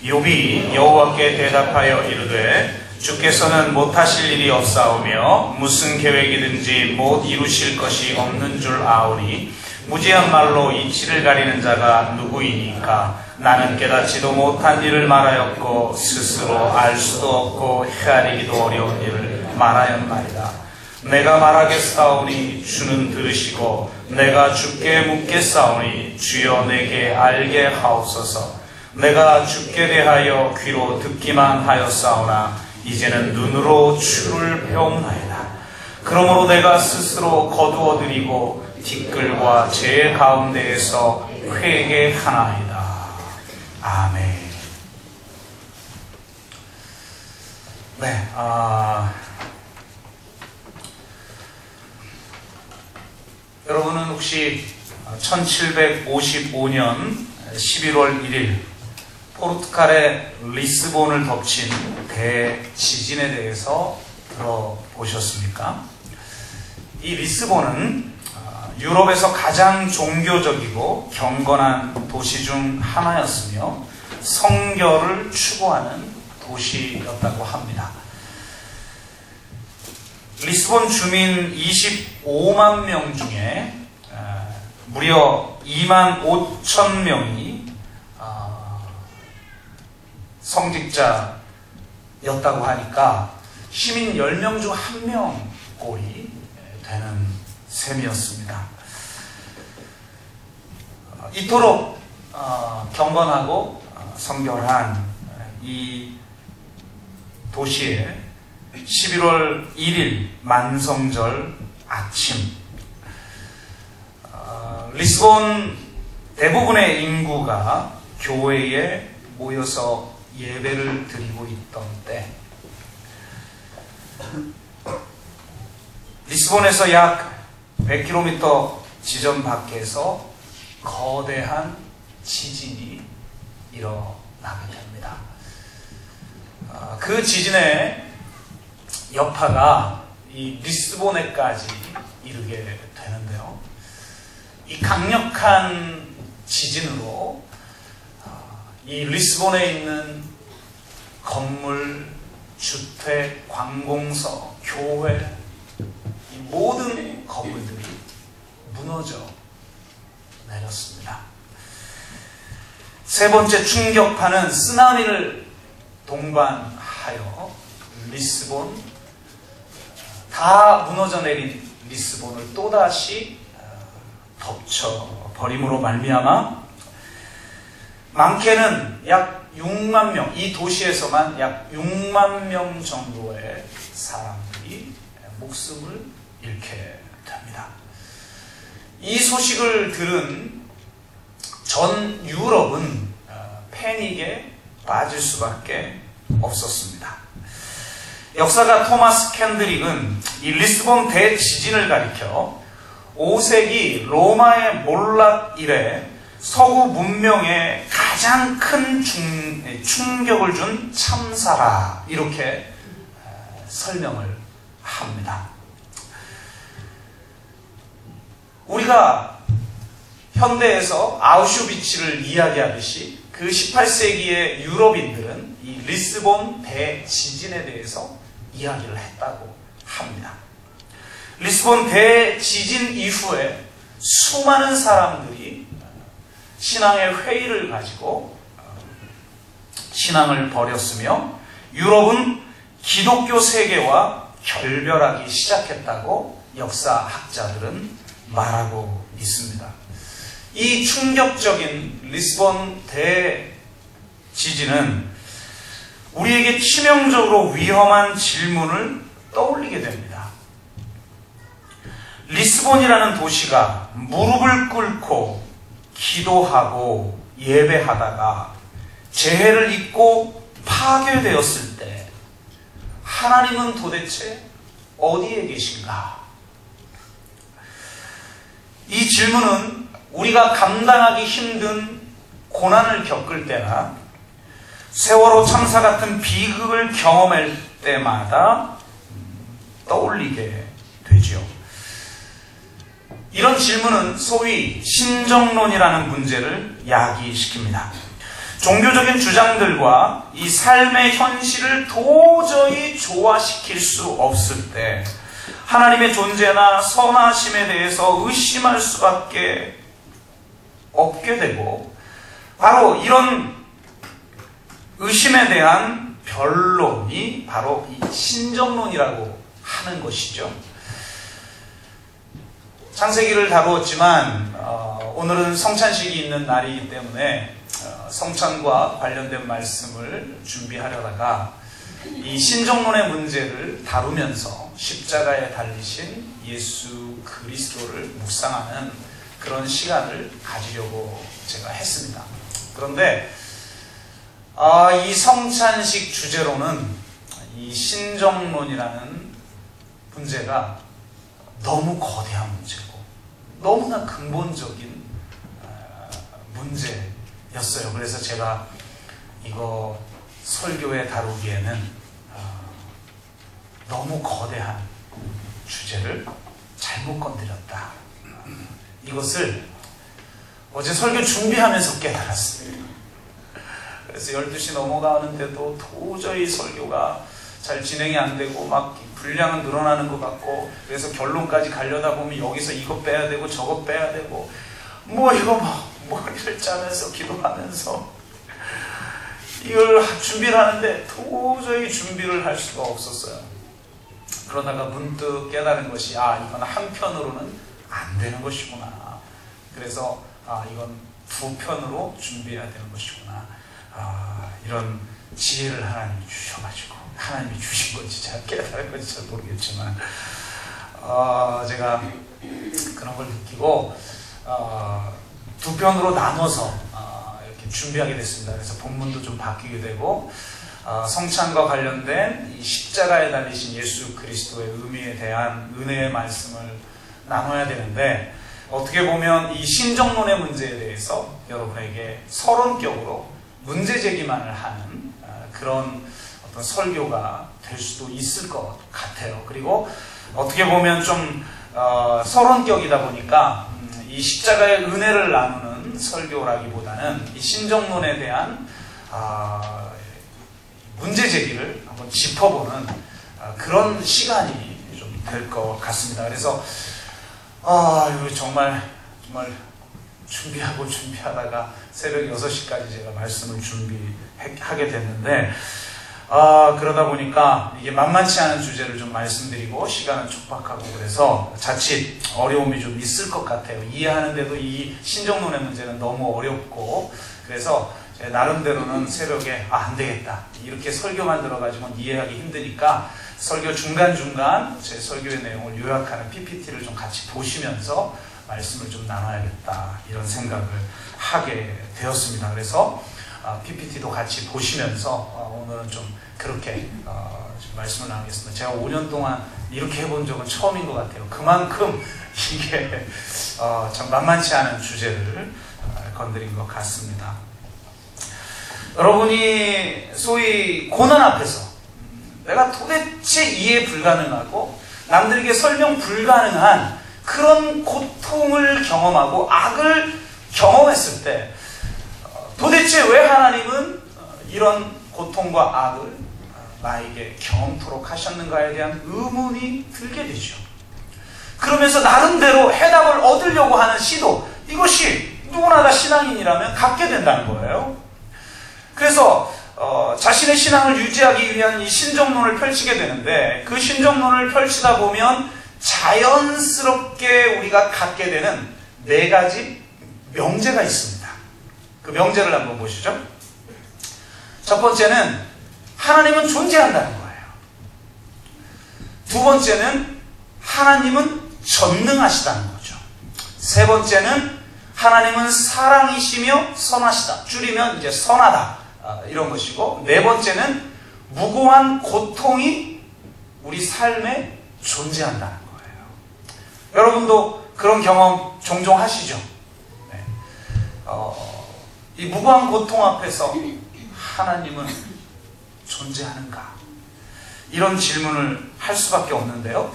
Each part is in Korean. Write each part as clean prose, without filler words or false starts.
욥이 여호와께 대답하여 이르되 주께서는 못하실 일이 없사오며 무슨 계획이든지 못 이루실 것이 없는 줄 아오니 무지한 말로 이치를 가리는 자가 누구이니까 나는 깨닫지도 못한 일을 말하였고 스스로 알 수도 없고 헤아리기도 어려운 일을 말하였나이다. 내가 말하겠사오니 주는 들으시고 내가 주께 묻겠사오니 주여 내게 알게 하옵소서. 내가 주께 대하여 귀로 듣기만 하였사오나 이제는 눈으로 주를 배움나이다. 그러므로 내가 스스로 거두어드리고 티끌과 재 가운데에서 회개하나이다. 아멘. 네, 여러분은 혹시 1755년 11월 1일 포르투갈의 리스본을 덮친 대지진에 대해서 들어보셨습니까? 이 리스본은 유럽에서 가장 종교적이고 경건한 도시 중 하나였으며 성결을 추구하는 도시였다고 합니다. 리스본 주민 25만 명 중에 무려 2만 5천 명이 성직자였다고 하니까 시민 10명 중 1명 꼴이 되는 셈이었습니다. 이토록 경건하고 성결한 이 도시에 11월 1일 만성절 아침 리스본 대부분의 인구가 교회에 모여서 예배를 드리고 있던 때 리스본에서 약 100km 지점 밖에서 거대한 지진이 일어나게 됩니다. 그 지진의 여파가 이 리스본에까지 이르게 되는데요. 이 강력한 지진으로 이 리스본에 있는 건물, 주택, 관공서, 교회 이 모든 건물들이 무너져 내렸습니다. 세 번째 충격파는 쓰나미를 동반하여 리스본 다 무너져 내린 리스본을 또다시 덮쳐버림으로 말미암아 많게는 약 6만 명, 이 도시에서만 약 6만 명 정도의 사람들이 목숨을 잃게 됩니다. 이 소식을 들은 전 유럽은 패닉에 빠질 수밖에 없었습니다. 역사가 토마스 캔드릭은 이 리스본 대지진을 가리켜 5세기 로마의 몰락 이래 서구 문명에 가장 큰 충격을 준 참사라 이렇게 설명을 합니다. 우리가 현대에서 아우슈비츠를 이야기하듯이 그 18세기의 유럽인들은 이 리스본 대지진에 대해서 이야기를 했다고 합니다. 리스본 대지진 이후에 수많은 사람들이 신앙의 회의를 가지고 신앙을 버렸으며 유럽은 기독교 세계와 결별하기 시작했다고 역사학자들은 말하고 있습니다. 이 충격적인 리스본 대지진은 우리에게 치명적으로 위험한 질문을 떠올리게 됩니다. 리스본이라는 도시가 무릎을 꿇고 기도하고 예배하다가 재해를 입고 파괴되었을 때 하나님은 도대체 어디에 계신가? 이 질문은 우리가 감당하기 힘든 고난을 겪을 때나 세월호 참사 같은 비극을 경험할 때마다 떠올리게 되죠. 이런 질문은 소위 신정론이라는 문제를 야기시킵니다. 종교적인 주장들과 이 삶의 현실을 도저히 조화시킬 수 없을 때 하나님의 존재나 선하심에 대해서 의심할 수밖에 없게 되고, 바로 이런 의심에 대한 변론이 바로 이 신정론이라고 하는 것이죠. 창세기를 다루었지만 오늘은 성찬식이 있는 날이기 때문에 성찬과 관련된 말씀을 준비하려다가 이 신정론의 문제를 다루면서 십자가에 달리신 예수 그리스도를 묵상하는 그런 시간을 가지려고 제가 했습니다. 그런데 이 성찬식 주제로는 이 신정론이라는 문제가 너무 거대한 문제고 너무나 근본적인 문제였어요. 그래서 제가 이거 설교에 다루기에는 너무 거대한 주제를 잘못 건드렸다. 이것을 어제 설교 준비하면서 깨달았습니다. 그래서 12시 넘어가는데도 도저히 설교가 잘 진행이 안 되고 막 분량은 늘어나는 것 같고, 그래서 결론까지 가려다 보면 여기서 이거 빼야 되고 저거 빼야 되고 이거 머리를 짜면서 기도하면서 이걸 준비를 하는데 도저히 준비를 할 수가 없었어요. 그러다가 문득 깨달은 것이 이건 한편으로는 안 되는 것이구나. 그래서 이건 두 편으로 준비해야 되는 것이구나. 이런 지혜를 하나님이 주셔가지고, 하나님이 주신 건지 제가 깨달은 건지 잘 모르겠지만 제가 그런 걸 느끼고 두 편으로 나눠서 이렇게 준비하게 됐습니다. 그래서 본문도 좀 바뀌게 되고 성찬과 관련된 이 십자가에 달리신 예수 그리스도의 의미에 대한 은혜의 말씀을 나눠야 되는데, 어떻게 보면 이 신정론의 문제에 대해서 여러분에게 서론격으로 문제 제기만을 하는 그런 어떤 설교가 될 수도 있을 것 같아요. 그리고 어떻게 보면 좀 서론격이다 보니까 이 십자가의 은혜를 나누는 설교라기보다는 이 신정론에 대한 문제 제기를 한번 짚어보는 그런 시간이 좀 될 것 같습니다. 그래서 이거 정말 준비하다가 새벽 6시까지 제가 말씀을 준비하게 됐는데, 그러다 보니까 이게 만만치 않은 주제를 좀 말씀드리고 시간은 촉박하고 그래서 자칫 어려움이 좀 있을 것 같아요. 이해하는데도 이 신정론의 문제는 너무 어렵고, 그래서 제 나름대로는 새벽에 안 되겠다, 이렇게 설교만 들어가지고는 이해하기 힘드니까 설교 중간중간 제 설교의 내용을 요약하는 PPT를 좀 같이 보시면서 말씀을 좀 나눠야겠다, 이런 생각을 하게 되었습니다. 그래서 PPT도 같이 보시면서 오늘은 좀 그렇게 말씀을 나누겠습니다. 제가 5년 동안 이렇게 해본 적은 처음인 것 같아요. 그만큼 이게 참 만만치 않은 주제를 건드린 것 같습니다. 여러분이 소위 고난 앞에서 내가 도대체 이해 불가능하고 남들에게 설명 불가능한 그런 고통을 경험하고 악을 경험했을 때 도대체 왜 하나님은 이런 고통과 악을 나에게 경험토록 하셨는가에 대한 의문이 들게 되죠. 그러면서 나름대로 해답을 얻으려고 하는 시도, 이것이 누구나 다 신앙인이라면 갖게 된다는 거예요. 그래서 자신의 신앙을 유지하기 위한 이 신정론을 펼치게 되는데, 그 신정론을 펼치다 보면 자연스럽게 우리가 갖게 되는 4가지 명제가 있습니다. 그 명제를 한번 보시죠. 첫 번째는 하나님은 존재한다는 거예요. 두 번째는 하나님은 전능하시다는 거죠. 세 번째는 하나님은 사랑이시며 선하시다. 줄이면 이제 선하다, 이런 것이고, 네 번째는 무고한 고통이 우리 삶에 존재한다는 거예요. 여러분도 그런 경험 종종 하시죠? 네. 이 무고한 고통 앞에서 하나님은 존재하는가? 이런 질문을 할 수밖에 없는데요.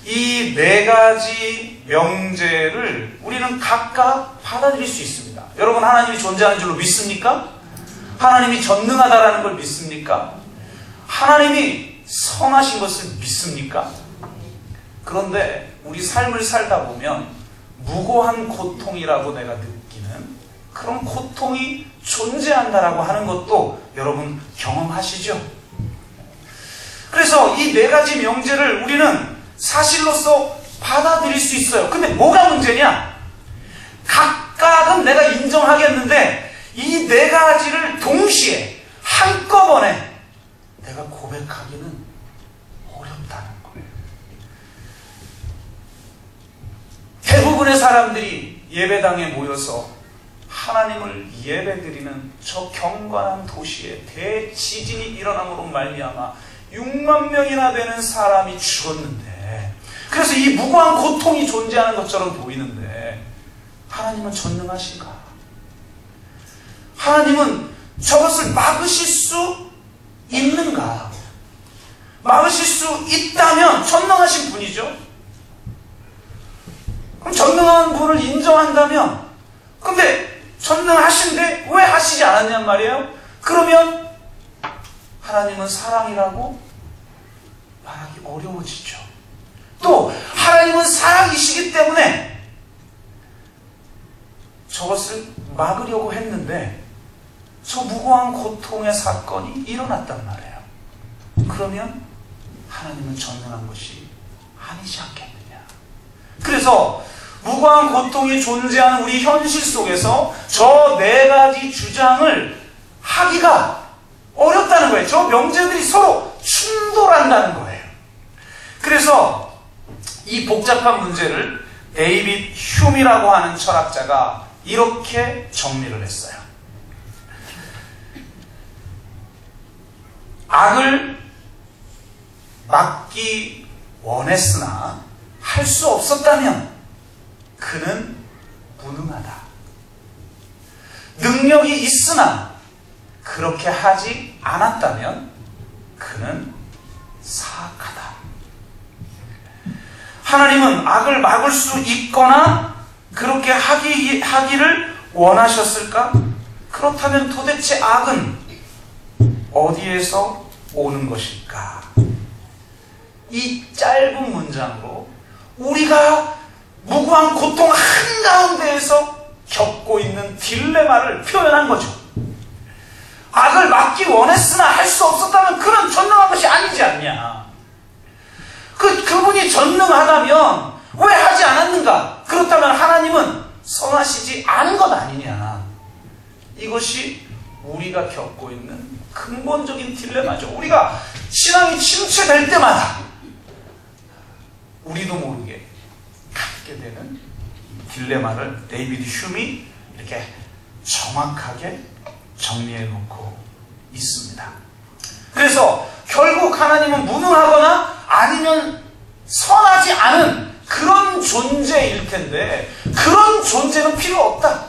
이 4가지 명제를 우리는 각각 받아들일 수 있습니다. 여러분, 하나님이 존재하는 줄로 믿습니까? 하나님이 전능하다라는 걸 믿습니까? 하나님이 선하신 것을 믿습니까? 그런데 우리 삶을 살다 보면 무고한 고통이라고 내가 느끼는 그런 고통이 존재한다라고 하는 것도 여러분 경험하시죠? 그래서 이 네 가지 명제를 우리는 사실로서 받아들일 수 있어요. 근데 뭐가 문제냐? 각각은 내가 인정하겠는데 이 네 가지를 동시에 한꺼번에 내가 고백하기는 어렵다는 거예요. 대부분의 사람들이 예배당에 모여서 하나님을 예배드리는 저 경건한 도시에 대지진이 일어남으로 말미암아 6만 명이나 되는 사람이 죽었는데, 그래서 이 무고한 고통이 존재하는 것처럼 보이는데 하나님은 전능하신가? 하나님은 저것을 막으실 수 있는가? 막으실 수 있다면 전능하신 분이죠. 그럼 전능한 분을 인정한다면, 근데 전능하신데 왜 하시지 않았냔 말이에요? 그러면 하나님은 사랑이라고 말하기 어려워지죠. 또 하나님은 사랑이시기 때문에 저것을 막으려고 했는데 저 무고한 고통의 사건이 일어났단 말이에요. 그러면 하나님은 전능한 것이 아니지 않겠느냐. 그래서 무고한 고통이 존재하는 우리 현실 속에서 저 네 가지 주장을 하기가 어렵다는 거예요. 저 명제들이 서로 충돌한다는 거예요. 그래서 이 복잡한 문제를 데이빗 휴미라고 하는 철학자가 이렇게 정리를 했어요. 악을 막기 원했으나 할 수 없었다면 그는 무능하다. 능력이 있으나 그렇게 하지 않았다면 그는 사악하다. 하나님은 악을 막을 수 있거나 그렇게 하기를 원하셨을까? 그렇다면 도대체 악은 어디에서 오는 것일까? 이 짧은 문장으로 우리가 무고한 고통 한가운데에서 겪고 있는 딜레마를 표현한 거죠. 악을 막기 원했으나 할 수 없었다면 그는 전능한 것이 아니지 않냐. 그분이 전능하다면 왜 하지 않았는가? 그렇다면 하나님은 선하시지 않은 것 아니냐. 이것이 우리가 겪고 있는 근본적인 딜레마죠. 우리가 신앙이 침체될 때마다 우리도 모르게 갖게 되는 딜레마를 데이비드 휴미 이렇게 정확하게 정리해 놓고 있습니다. 그래서 결국 하나님은 무능하거나 아니면 선하지 않은 그런 존재일 텐데, 그런 존재는 필요 없다.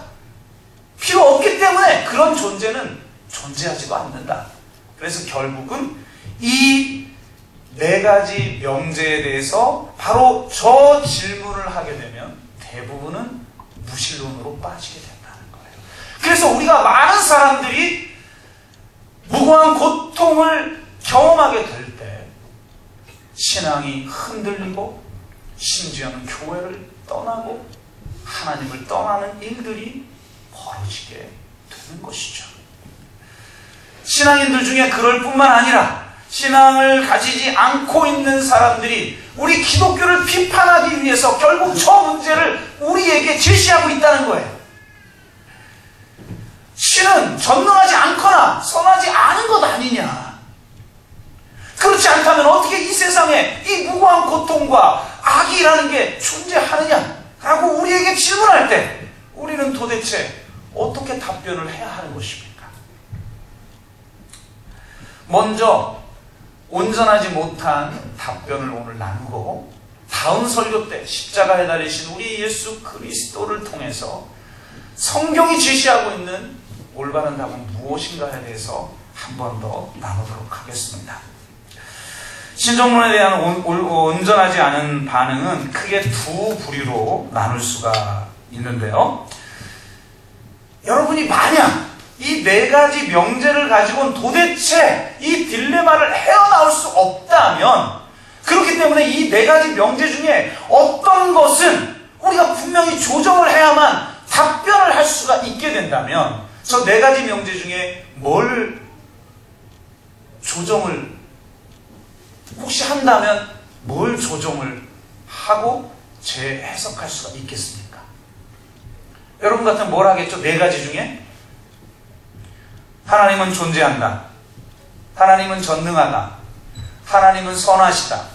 필요 없기 때문에 그런 존재는 존재하지도 않는다. 그래서 결국은 이 네 가지 명제에 대해서 바로 저 질문을 하게 되면 대부분은 무신론으로 빠지게 된다는 거예요. 그래서 우리가 많은 사람들이 무고한 고통을 경험하게 될 때 신앙이 흔들리고 심지어는 교회를 떠나고 하나님을 떠나는 일들이 벌어지게 되는 것이죠. 신앙인들 중에 그럴 뿐만 아니라 신앙을 가지지 않고 있는 사람들이 우리 기독교를 비판하기 위해서 결국 저 문제를 우리에게 제시하고 있다는 거예요. 신은 전능하지 않거나 선하지 않은 것 아니냐. 그렇지 않다면 어떻게 이 세상에 이 무고한 고통과 악이라는 게 존재하느냐라고 우리에게 질문할 때 우리는 도대체 어떻게 답변을 해야 하는 것입니까? 먼저 온전하지 못한 답변을 오늘 나누고 다음 설교 때 십자가에 달리신 우리 예수 그리스도를 통해서 성경이 제시하고 있는 올바른 답은 무엇인가에 대해서 한 번 더 나누도록 하겠습니다. 신정론에 대한 온전하지 않은 반응은 크게 두 부류로 나눌 수가 있는데요. 여러분이 만약 이 네 가지 명제를 가지고는 도대체 이 딜레마를 헤어나올 수 없다면, 그렇기 때문에 이 네 가지 명제 중에 어떤 것은 우리가 분명히 조정을 해야만 답변을 할 수가 있게 된다면, 저 네 가지 명제 중에 뭘 조정을 혹시 한다면 뭘 조정을 하고 재해석할 수가 있겠습니까? 여러분 같으면 뭘 하겠죠? 네 가지 중에 하나님은 존재한다, 하나님은 전능하다, 하나님은 선하시다,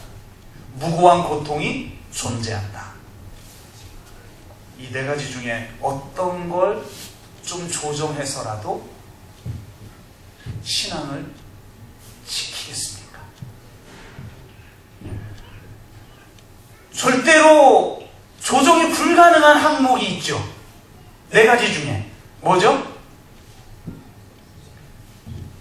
무고한 고통이 존재한다. 이 네 가지 중에 어떤 걸 좀 조정해서라도 신앙을 지키겠습니까? 절대로 조정이 불가능한 항목이 있죠. 네 가지 중에 뭐죠?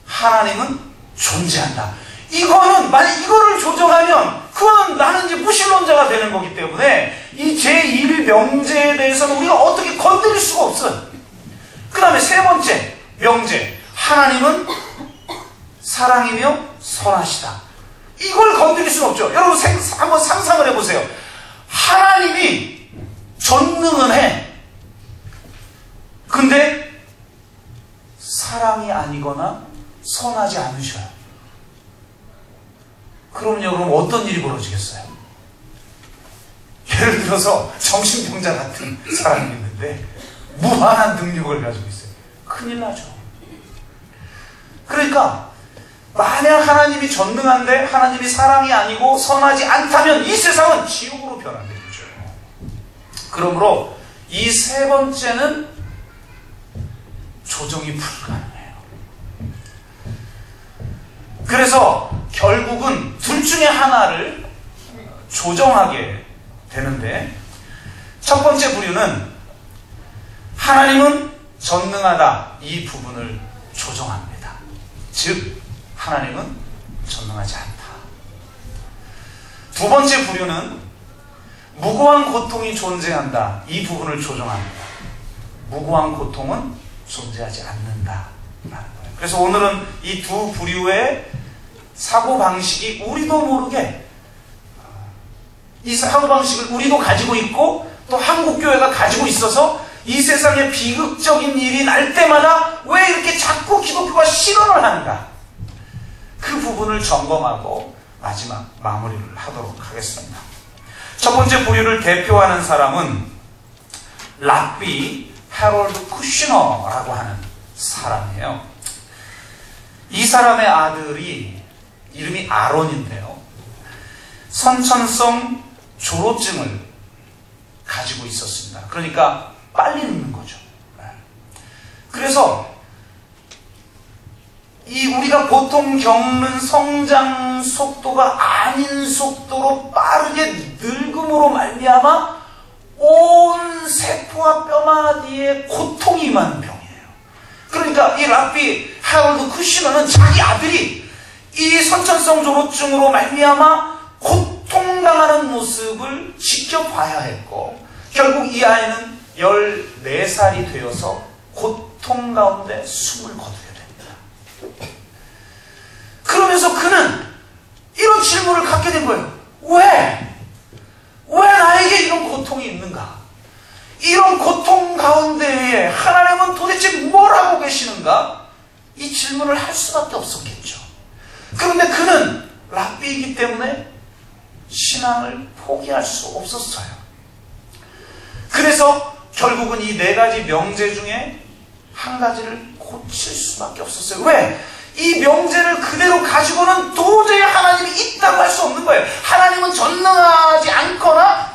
하나님은 존재한다. 이거는 만약 이거를 조정하면 그거는 나는 이제 무신론자가 되는 거기 때문에 이 제1명제에 대해서는 우리가 어떻게 건드릴 수가 없어요. 그 다음에 세 번째 명제, 하나님은 사랑이며 선하시다. 이걸 건드릴 수는 없죠. 여러분 한번 상상을 해보세요. 하나님이 전능은 해. 근데 사랑이 아니거나 선하지 않으셔요. 그럼요, 그럼 어떤 일이 벌어지겠어요? 예를 들어서 정신병자 같은 사람이 있는데 무한한 능력을 가지고 있어요. 큰일 나죠. 그러니까 만약 하나님이 전능한데 하나님이 사랑이 아니고 선하지 않다면 이 세상은 지옥으로 변하게 되죠. 그러므로 이 세 번째는 조정이 불가능해요. 그래서 결국은 둘 중에 하나를 조정하게 되는데, 첫 번째 부류는 하나님은 전능하다, 이 부분을 조정합니다. 즉 하나님은 전능하지 않다. 두 번째 부류는 무고한 고통이 존재한다, 이 부분을 조정합니다. 무고한 고통은 존재하지 않는다라는 거예요. 그래서 오늘은 이 두 부류의 사고방식이 우리도 모르게, 이 사고방식을 우리도 가지고 있고 또 한국교회가 가지고 있어서 이 세상에 비극적인 일이 날 때마다 왜 이렇게 자꾸 기독교가 실언을 하는가, 그 부분을 점검하고 마지막 마무리를 하도록 하겠습니다. 첫 번째 부류를 대표하는 사람은 랍비 해롤드 쿠시너라고 하는 사람이에요. 이 사람의 아들이 이름이 아론인데요, 선천성 조로증을 가지고 있었습니다. 그러니까 빨리 늙는 거죠. 그래서 이 우리가 보통 겪는 성장 속도가 아닌 속도로 빠르게 늙음으로 말미암아 온 세포와 뼈마디에 고통이 임하는 병이에요. 그러니까 이 랍비 해롤드 쿠시너는 자기 아들이 이 선천성 조로증으로 말미암아 고통당하는 모습을 지켜봐야 했고, 결국 이 아이는 14살이 되어서 고통 가운데 숨을 거두게 됩니다. 그러면서 그는 이런 질문을 갖게 된 거예요. 왜 나에게 이런 고통이 있는가? 이런 고통 가운데에 하나님은 도대체 뭘 하고 계시는가? 이 질문을 할 수밖에 없었겠죠. 그런데 그는 랍비이기 때문에 신앙을 포기할 수 없었어요. 그래서 결국은 이 네 가지 명제 중에 한 가지를 고칠 수밖에 없었어요. 왜? 이 명제를 그대로 가지고는 도저히 하나님이 있다고 할 수 없는 거예요. 하나님은 전능하지 않거나,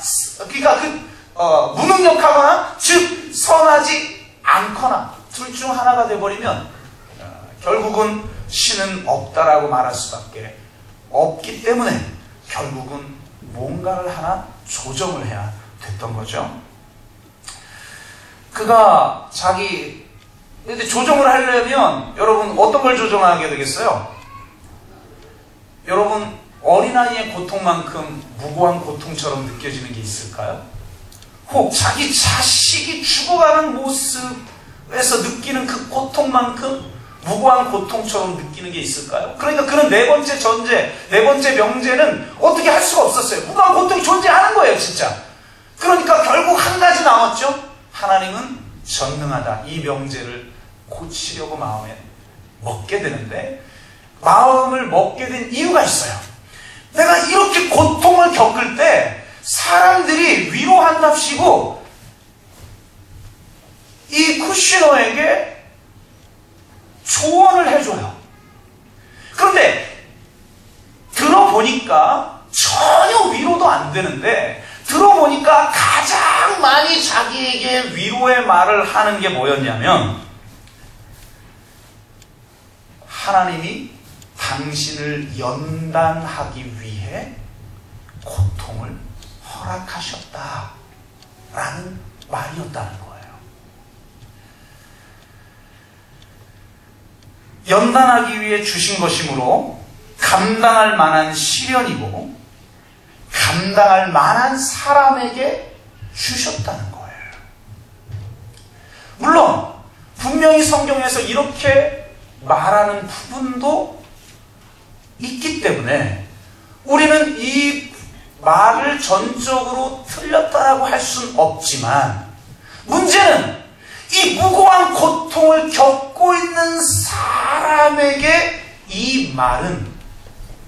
그러니까 무능력하거나, 즉 선하지 않거나 둘 중 하나가 돼버리면 결국은 신은 없다라고 말할 수밖에 없기 때문에 결국은 뭔가를 하나 조정을 해야 됐던 거죠. 그가 근데 조정을 하려면 여러분 어떤 걸 조정하게 되겠어요? 여러분 어린아이의 고통만큼 무고한 고통처럼 느껴지는 게 있을까요? 혹 자기 자식이 죽어가는 모습 느끼는 그 고통만큼 무고한 고통처럼 느끼는 게 있을까요? 그러니까 그는 네 번째 전제, 네 번째 명제는 어떻게 할 수가 없었어요. 무고한 고통이 존재하는 거예요, 진짜. 그러니까 결국 한 가지 남았죠. 하나님은 전능하다. 이 명제를 고치려고 마음에 먹게 되는데, 마음을 먹게 된 이유가 있어요. 내가 이렇게 고통을 겪을 때 사람들이 위로한답시고 이 쿠시너에게 조언을 해줘요. 그런데 들어보니까 전혀 위로도 안 되는데, 들어보니까 가장 많이 자기에게 위로의 말을 하는 게 뭐였냐면, 하나님이 당신을 연단하기 위해 고통을 허락하셨다라는 말이었다는 거예요. 연단하기 위해 주신 것이므로 감당할 만한 시련이고 감당할 만한 사람에게 주셨다는 거예요. 물론 분명히 성경에서 이렇게 말하는 부분도 있기 때문에 우리는 이 말을 전적으로 틀렸다라고 할 수는 없지만, 문제는 이 무고한 고통을 겪고 있는 사람에게 이 말은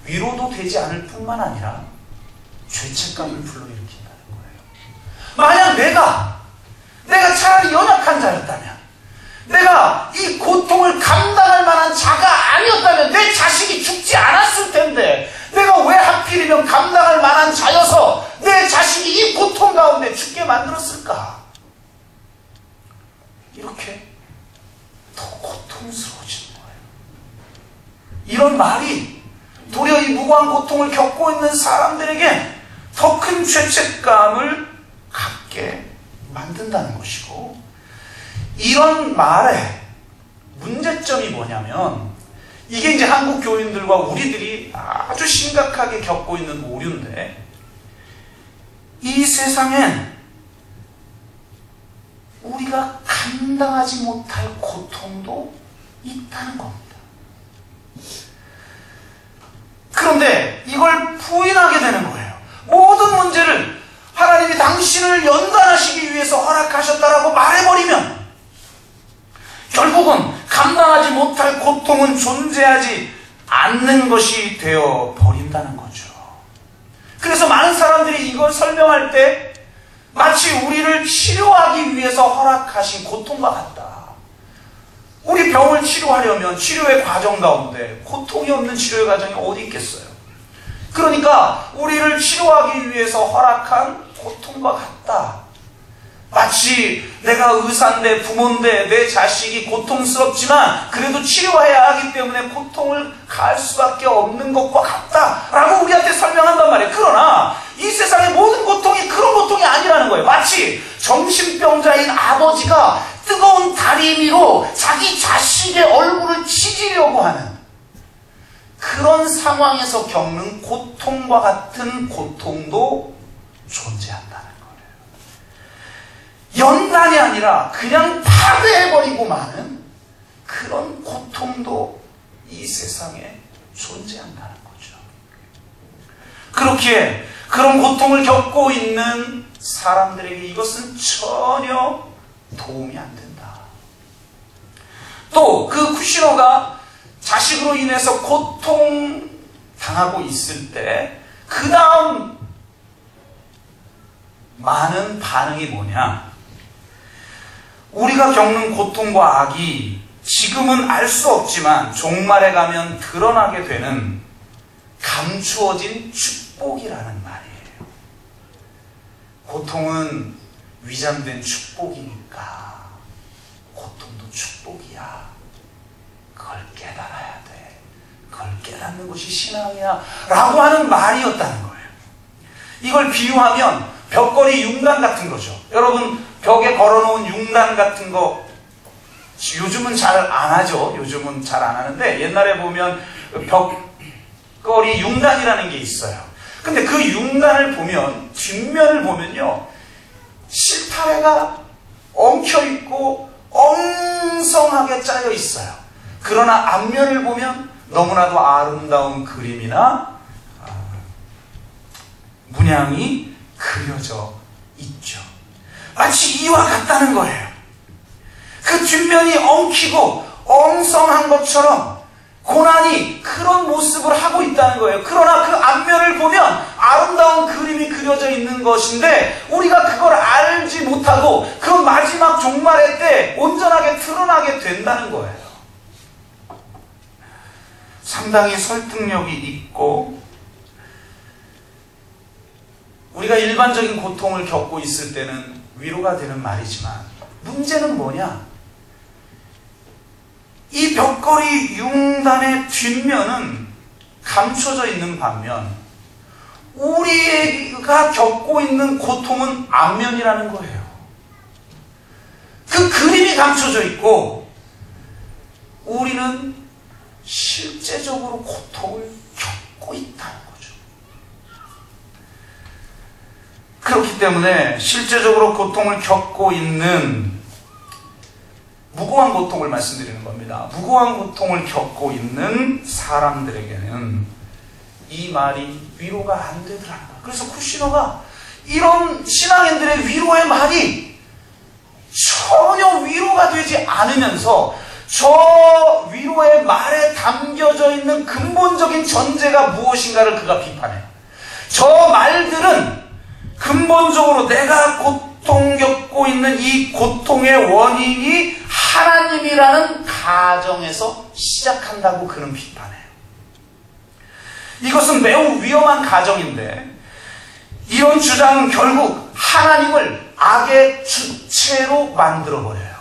위로도 되지 않을 뿐만 아니라 죄책감을 불러일으킨다는 거예요. 만약 내가 차라리 연약한 자였다면, 내가 이 고통을 감당할 만한 자가 아니었다면 내 자식이 죽지 않았을 텐데, 내가 왜 하필이면 감당할 만한 자여서 내 자식이 이 고통 가운데 죽게 만들었을까? 이렇게 더 고통스러워지는 거예요. 이런 말이 도리어 이 무고한 고통을 겪고 있는 사람들에게 더 큰 죄책감을 갖게 만든다는 것이고, 이런 말의 문제점이 뭐냐면, 이게 이제 한국 교인들과 우리들이 아주 심각하게 겪고 있는 오류인데, 이 세상엔 우리가 감당하지 못할 고통도 있다는 겁니다. 그런데 이걸 부인하게 되는 거예요. 모든 문제를 하나님이 당신을 연단하시기 위해서 허락하셨다라고 말해버리면 결국은 감당하지 못할 고통은 존재하지 않는 것이 되어 버린다는 거죠. 그래서 많은 사람들이 이걸 설명할 때 마치 우리를 치료하기 위해서 허락하신 고통과 같다. 우리 병을 치료하려면 치료의 과정 가운데 고통이 없는 치료의 과정이 어디 있겠어요? 그러니까 우리를 치료하기 위해서 허락한 고통과 같다. 마치 내가 의사인데, 부모인데, 내 자식이 고통스럽지만 그래도 치료해야 하기 때문에 고통을 가할 수밖에 없는 것과 같다라고 우리한테 설명한단 말이에요. 그러나 이 세상의 모든 고통이 그런 고통이 아니라는 거예요. 마치 정신병자인 아버지가 뜨거운 다리미로 자기 자식의 얼굴을 치지려고 하는 그런 상황에서 겪는 고통과 같은 고통도 존재한다는 거예요. 연단이 아니라 그냥 파괴해버리고 마는 그런 고통도 이 세상에 존재한다는 거죠. 그렇기에 그런 고통을 겪고 있는 사람들에게 이것은 전혀 도움이 안 된다. 또 그 쿠시너가 자식으로 인해서 고통당하고 있을 때 그 다음 많은 반응이 뭐냐? 우리가 겪는 고통과 악이 지금은 알 수 없지만 종말에 가면 드러나게 되는 감추어진 축복이라는 말이에요. 고통은 위장된 축복이니까 고통도 축복이야. 그걸 깨달아야 돼. 그걸 깨닫는 것이 신앙이야. 라고 하는 말이었다는 거예요. 이걸 비유하면 벽걸이 융단 같은 거죠. 여러분 벽에 걸어놓은 융단 같은 거 요즘은 잘 안 하죠. 요즘은 잘 안 하는데 옛날에 보면 벽걸이 융단이라는 게 있어요. 근데 그 융단을 보면 뒷면을 보면요, 실타래가 엉켜있고 엉성하게 짜여 있어요. 그러나 앞면을 보면 너무나도 아름다운 그림이나 문양이 그려져 있죠. 마치 이와 같다는 거예요. 그 뒷면이 엉키고 엉성한 것처럼 고난이 그런 모습을 하고 있다는 거예요. 그러나 그 앞면을 보면 아름다운 그림이 그려져 있는 것인데 우리가 그걸 알지 못하고 그 마지막 종말의 때 온전하게 드러나게 된다는 거예요. 상당히 설득력이 있고 우리가 일반적인 고통을 겪고 있을 때는 위로가 되는 말이지만 문제는 뭐냐? 이 벽걸이 융단의 뒷면은 감춰져 있는 반면 우리가 겪고 있는 고통은 앞면이라는 거예요. 그 그림이 감춰져 있고 우리는 실제적으로 고통을 겪고 있다는 거죠. 그렇기 때문에 실제적으로 고통을 겪고 있는 무고한 고통을 말씀드리는 겁니다. 무고한 고통을 겪고 있는 사람들에게는 이 말이 위로가 안 되더라는 거예요. 그래서 쿠시너가 이런 신앙인들의 위로의 말이 전혀 위로가 되지 않으면서 저 위로의 말에 담겨져 있는 근본적인 전제가 무엇인가를 그가 비판해요. 저 말들은 근본적으로 내가 고통 겪고 있는 이 고통의 원인이 하나님이라는 가정에서 시작한다고 그는 비판해요. 이것은 매우 위험한 가정인데 이런 주장은 결국 하나님을 악의 주체로 만들어버려요.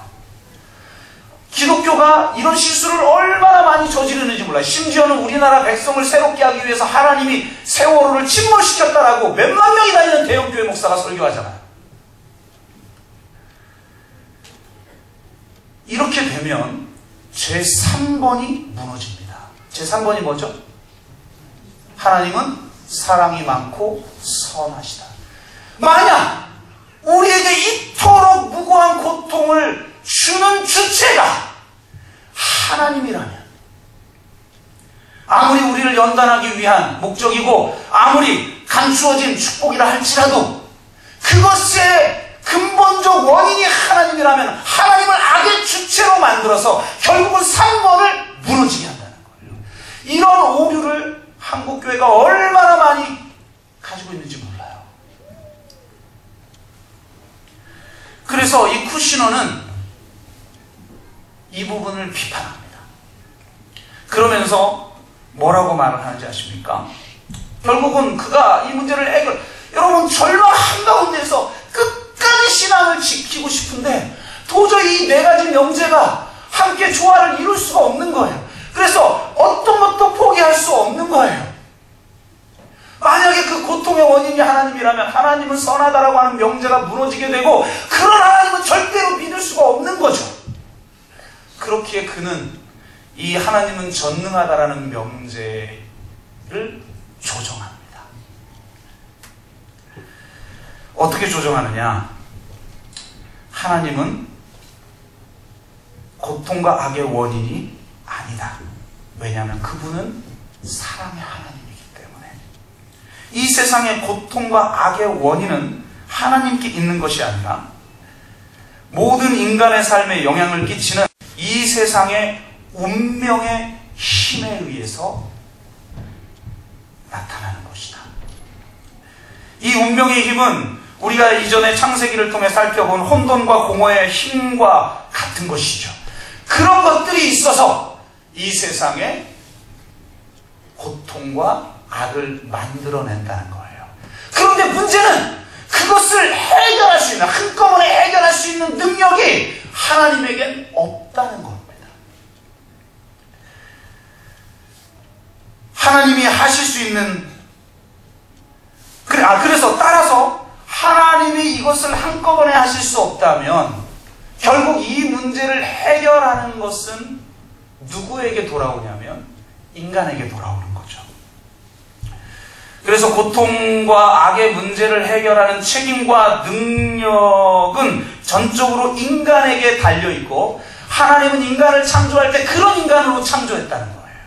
기독교가 이런 실수를 얼마나 많이 저지르는지 몰라요. 심지어는 우리나라 백성을 새롭게 하기 위해서 하나님이 세월호를 침몰시켰다라고 몇만 명이 다니는 대형교회 목사가 설교하잖아요. 이렇게 되면 제3번이 무너집니다. 제3번이 뭐죠? 하나님은 사랑이 많고 선하시다. 만약 우리에게 이토록 무고한 고통을 주는 주체가 하나님이라면 아무리 우리를 연단하기 위한 목적이고 아무리 감추어진 축복이라 할지라도 그것의 근본적 원인이 하나님이라면 하나님을 악의 주체로 만들어서 결국은 3번을 무너지게 한다는 거예요. 이런 오류를 한국교회가 얼마나 많이 가지고 있는지 몰라요. 그래서 이 쿠시너는 이 부분을 비판합니다. 그러면서 뭐라고 말을 하는지 아십니까? 결국은 그가 이 문제를 여러분 절망 한가운데서 끝까지 신앙을 지키고 싶은데 도저히 이 네 가지 명제가 함께 조화를 이룰 수가 없는 거예요. 그래서 어떤 것도 포기할 수 없는 거예요. 만약에 그 고통의 원인이 하나님이라면 하나님은 선하다라고 하는 명제가 무너지게 되고 그런 하나님은 절대로 믿을 수가 없는 거죠. 그렇기에 그는 이 하나님은 전능하다라는 명제를 조정합니다. 어떻게 조정하느냐? 하나님은 고통과 악의 원인이 아니다. 왜냐하면 그분은 사랑의 하나님이기 때문에. 이 세상의 고통과 악의 원인은 하나님께 있는 것이 아니라 모든 인간의 삶에 영향을 끼치는 이 세상의 운명의 힘에 의해서 나타나는 것이다. 이 운명의 힘은 우리가 이전에 창세기를 통해 살펴본 혼돈과 공허의 힘과 같은 것이죠. 그런 것들이 있어서 이 세상에 고통과 악을 만들어낸다는 거예요. 그런데 문제는 그것을 해결할 수 있는, 한꺼번에 해결할 수 있는 능력이 하나님에겐 없다는 겁니다. 하나님이 하실 수 있는, 그래서 따라서 하나님이 이것을 한꺼번에 하실 수 없다면 결국 이 문제를 해결하는 것은 누구에게 돌아오냐면 인간에게 돌아오는 거죠. 그래서 고통과 악의 문제를 해결하는 책임과 능력은 전적으로 인간에게 달려있고 하나님은 인간을 창조할 때 그런 인간으로 창조했다는 거예요.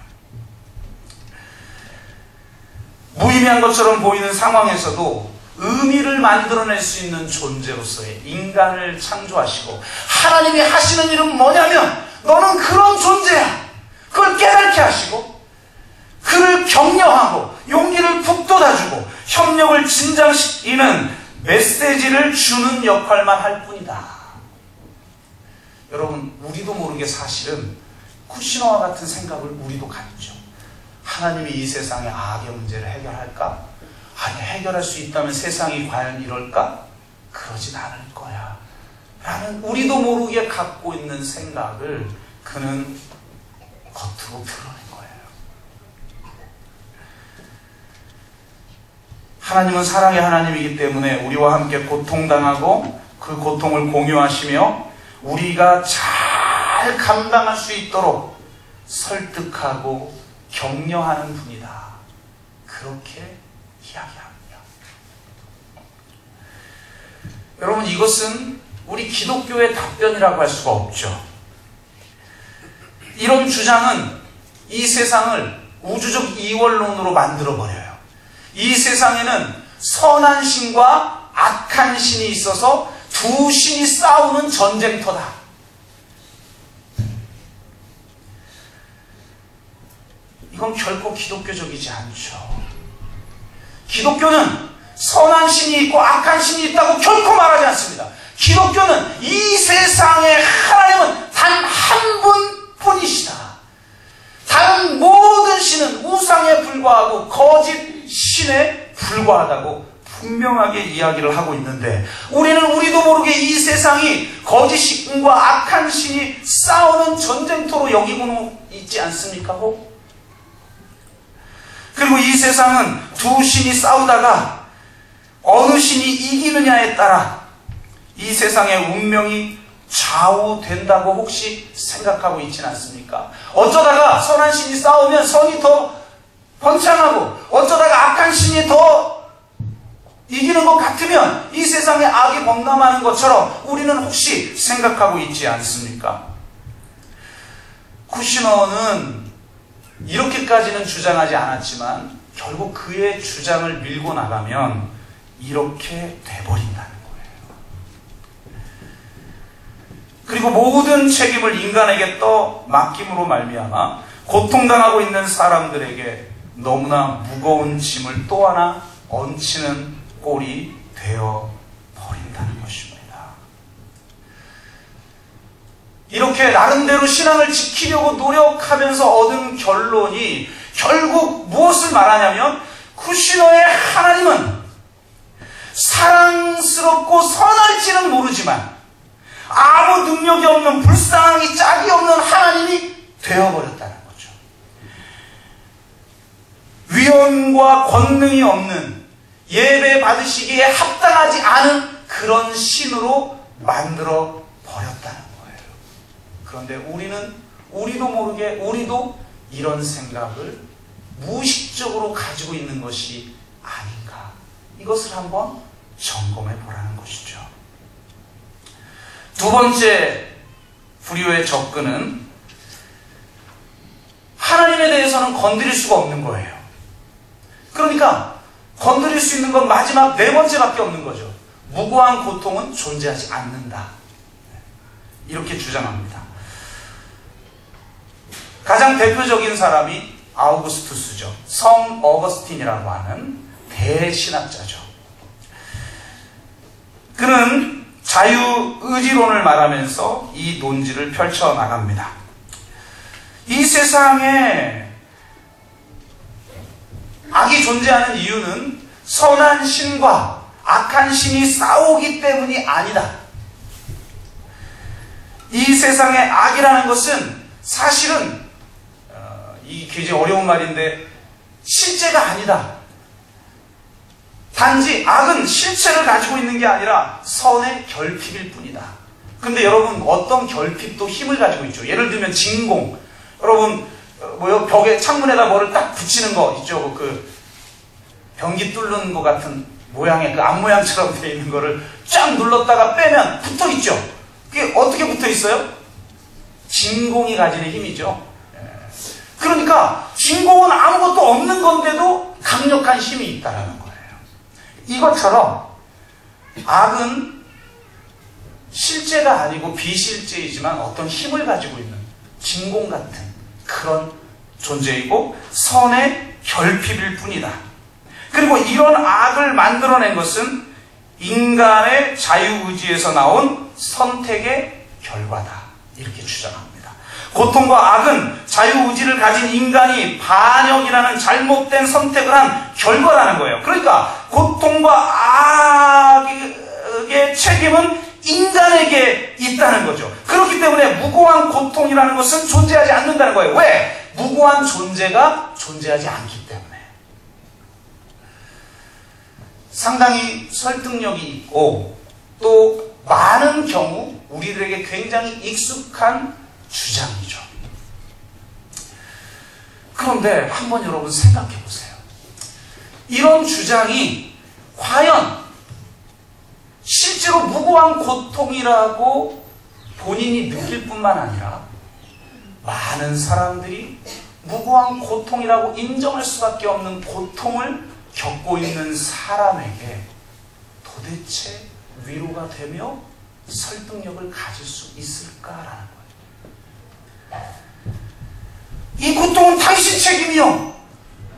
무의미한 것처럼 보이는 상황에서도 의미를 만들어낼 수 있는 존재로서의 인간을 창조하시고 하나님이 하시는 일은 뭐냐면 너는 그런 존재야. 그걸 깨닫게 하시고 그를 격려하고 용기를 북돋아주고 협력을 진정시키는 메시지를 주는 역할만 할 뿐이다. 여러분, 우리도 모르게 사실은 쿠시너와 같은 생각을 우리도 갖죠. 하나님이 이 세상의 악의 문제를 해결할까? 아니, 해결할 수 있다면 세상이 과연 이럴까? 그러진 않을 거야 라는 우리도 모르게 갖고 있는 생각을 그는 겉으로 드러낸 거예요. 하나님은 사랑의 하나님이기 때문에 우리와 함께 고통당하고 그 고통을 공유하시며 우리가 잘 감당할 수 있도록 설득하고 격려하는 분이다. 그렇게 이야기합니다. 여러분, 이것은 우리 기독교의 답변이라고 할 수가 없죠. 이런 주장은 이 세상을 우주적 이원론으로 만들어버려요. 이 세상에는 선한 신과 악한 신이 있어서 두 신이 싸우는 전쟁터다. 이건 결코 기독교적이지 않죠. 기독교는 선한 신이 있고 악한 신이 있다고 결코 말하지 않습니다. 기독교는 이 세상에 하나님은 단 한 분뿐이시다. 다른 모든 신은 우상에 불과하고 거짓 신에 불과하다고 분명하게 이야기를 하고 있는데 우리도 모르게 이 세상이 거짓 신과 악한 신이 싸우는 전쟁터로 여기고 있지 않습니까? 그리고 이 세상은 두 신이 싸우다가 어느 신이 이기느냐에 따라 이 세상의 운명이 좌우된다고 혹시 생각하고 있지는 않습니까? 어쩌다가 선한 신이 싸우면 선이 더 번창하고 어쩌다가 악한 신이 더 이기는 것 같으면 이 세상에 악이 범람하는 것처럼 우리는 혹시 생각하고 있지 않습니까? 쿠시너는 이렇게까지는 주장하지 않았지만 결국 그의 주장을 밀고 나가면 이렇게 돼버린다는 거예요. 그리고 모든 책임을 인간에게 맡김으로 말미암아 고통당하고 있는 사람들에게 너무나 무거운 짐을 또 하나 얹히는 꼴이 되어 버린다는 것입니다. 이렇게 나름대로 신앙을 지키려고 노력하면서 얻은 결론이 결국 무엇을 말하냐면 쿠시너의 하나님은 사랑스럽고 선할지는 모르지만 아무 능력이 없는 불쌍하기 짝이 없는 하나님이 되어버렸다는 거죠. 위엄과 권능이 없는 예배 받으시기에 합당하지 않은 그런 신으로 만들어 버렸다는 거예요. 그런데 우리도 모르게 우리도 이런 생각을 무의식적으로 가지고 있는 것이 아닌가. 이것을 한번 점검해 보라는 것이죠. 두 번째 불의의 접근은 하나님에 대해서는 건드릴 수가 없는 거예요. 그러니까 건드릴 수 있는 건 마지막 네 번째밖에 없는 거죠. 무고한 고통은 존재하지 않는다. 이렇게 주장합니다. 가장 대표적인 사람이 아우구스투스죠. 성 어거스틴이라고 하는 대신학자죠. 그는 자유의지론을 말하면서 이 논지를 펼쳐나갑니다. 이 세상에 악이 존재하는 이유는 선한 신과 악한 신이 싸우기 때문이 아니다. 이 세상의 악이라는 것은 사실은 이 굉장히 어려운 말인데 실제가 아니다. 단지 악은 실체를 가지고 있는 게 아니라 선의 결핍일 뿐이다. 근데 여러분 어떤 결핍도 힘을 가지고 있죠. 예를 들면 진공. 여러분 벽에 창문에다 뭐를 딱 붙이는 거 있죠. 그 변기 뚫는 것 같은 모양의 그 앞 모양처럼 되어 있는 거를 쫙 눌렀다가 빼면 붙어 있죠. 그게 어떻게 붙어 있어요? 진공이 가지는 힘이죠. 그러니까 진공은 아무것도 없는 건데도 강력한 힘이 있다는 거예요. 이것처럼 악은 실제가 아니고 비실제이지만 어떤 힘을 가지고 있는 진공 같은 그런 존재이고 선의 결핍일 뿐이다. 그리고 이런 악을 만들어낸 것은 인간의 자유의지에서 나온 선택의 결과다. 이렇게 주장합니다. 고통과 악은 자유의지를 가진 인간이 반역이라는 잘못된 선택을 한 결과라는 거예요. 그러니까 고통과 악의 책임은 인간에게 있다는 거죠. 그렇기 때문에 무고한 고통이라는 것은 존재하지 않는다는 거예요. 왜? 무고한 존재가 존재하지 않기 때문에. 상당히 설득력이 있고 또 많은 경우 우리들에게 굉장히 익숙한 주장이죠. 그런데 한번 여러분 생각해 보세요. 이런 주장이 과연 실제로 무고한 고통이라고 본인이 느낄 뿐만 아니라 많은 사람들이 무고한 고통이라고 인정할 수밖에 없는 고통을 겪고 있는 사람에게 도대체 위로가 되며 설득력을 가질 수 있을까라는 거예요. 이 고통은 당신 책임이요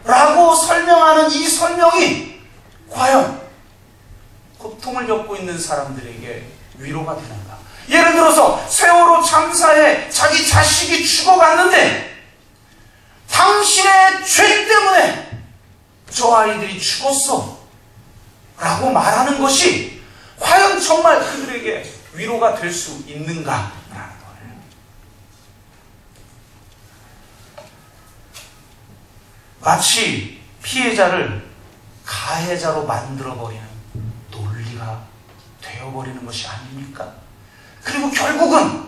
라고 설명하는 이 설명이 과연 고통을 겪고 있는 사람들에게 위로가 되는가? 예를 들어서 세월호 참사에 자기 자식이 죽어갔는데 당신의 죄 때문에 저 아이들이 죽었어 라고 말하는 것이 과연 정말 그들에게 위로가 될 수 있는가? 라는 거예요. 마치 피해자를 가해자로 만들어버리는 논리가 되어버리는 것이 아닙니까? 그리고 결국은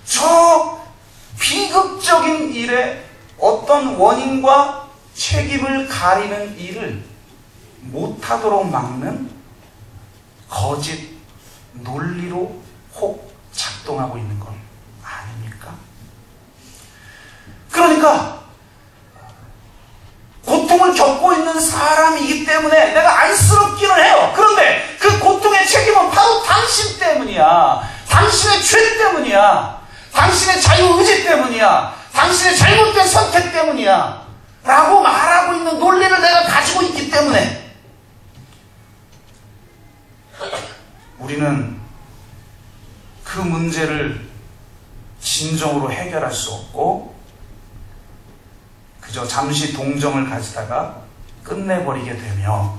저 비극적인 일에 어떤 원인과 책임을 가리는 일을 못하도록 막는 거짓 논리로 혹 작동하고 있는 건 아닙니까? 그러니까 고통을 겪고 있는 사람이기 때문에 내가 안쓰럽기는 해요. 그런데 그 고통의 책임은 바로 당신 때문이야. 당신의 죄 때문이야. 당신의 자유의지 때문이야. 당신의 잘못된 선택 때문이야. 라고 말하고 있는 논리를 내가 가지고 있기 때문에 우리는 그 문제를 진정으로 해결할 수 없고 그저 잠시 동정을 가지다가 끝내버리게 되며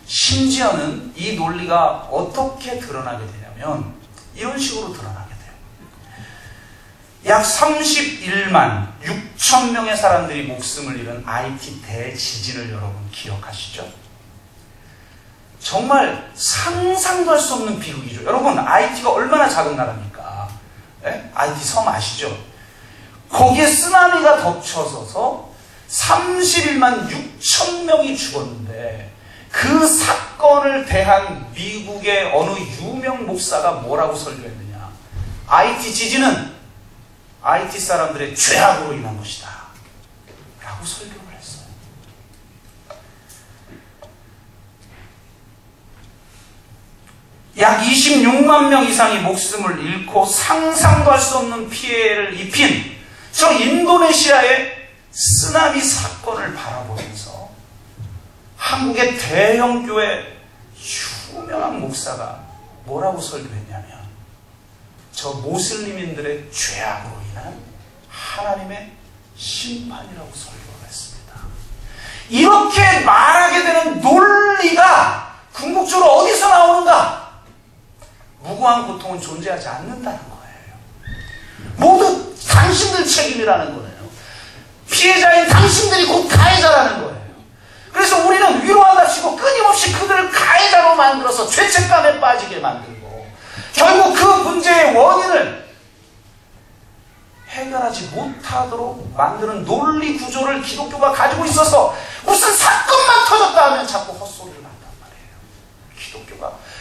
심지어는 이 논리가 어떻게 드러나게 되냐면 이런 식으로 드러나게 돼요. 약 31만 6천 명의 사람들이 목숨을 잃은 IT 대지진을 여러분 기억하시죠? 정말 상상도 할 수 없는 비극이죠. 여러분 IT가 얼마나 작은 나라입니까? 네? IT 섬 아시죠? 거기에 쓰나미가 덮쳐서서 31만 6천 명이 죽었는데 그 사건을 대한 미국의 어느 유명 목사가 뭐라고 설교했느냐? IT 지진은 IT 사람들의 죄악으로 인한 것이다 라고 설교를 했어요. 약 26만 명 이상이 목숨을 잃고 상상도 할 수 없는 피해를 입힌 저 인도네시아의 쓰나미 사건을 바라보면서 한국의 대형 교회 유명한 목사가 뭐라고 설교했냐면 저 모슬림인들의 죄악으로 인한 하나님의 심판이라고 설교를 했습니다. 이렇게 말하게 되는 논리가 궁극적으로 어디서 나오는가? 무고한 고통은 존재하지 않는다는 거예요. 모두 당신들 책임이라는 거예요. 피해자인 당신들이 곧 가해자라는 거예요. 그래서 우리는 위로하다시고 끊임없이 그들을 가해자로 만들어서 죄책감에 빠지게 만들고 결국 그 문제의 원인을 해결하지 못하도록 만드는 논리 구조를 기독교가 가지고 있어서 무슨 사건만 터졌다 하면 자꾸 헛소리를 한단 말이에요.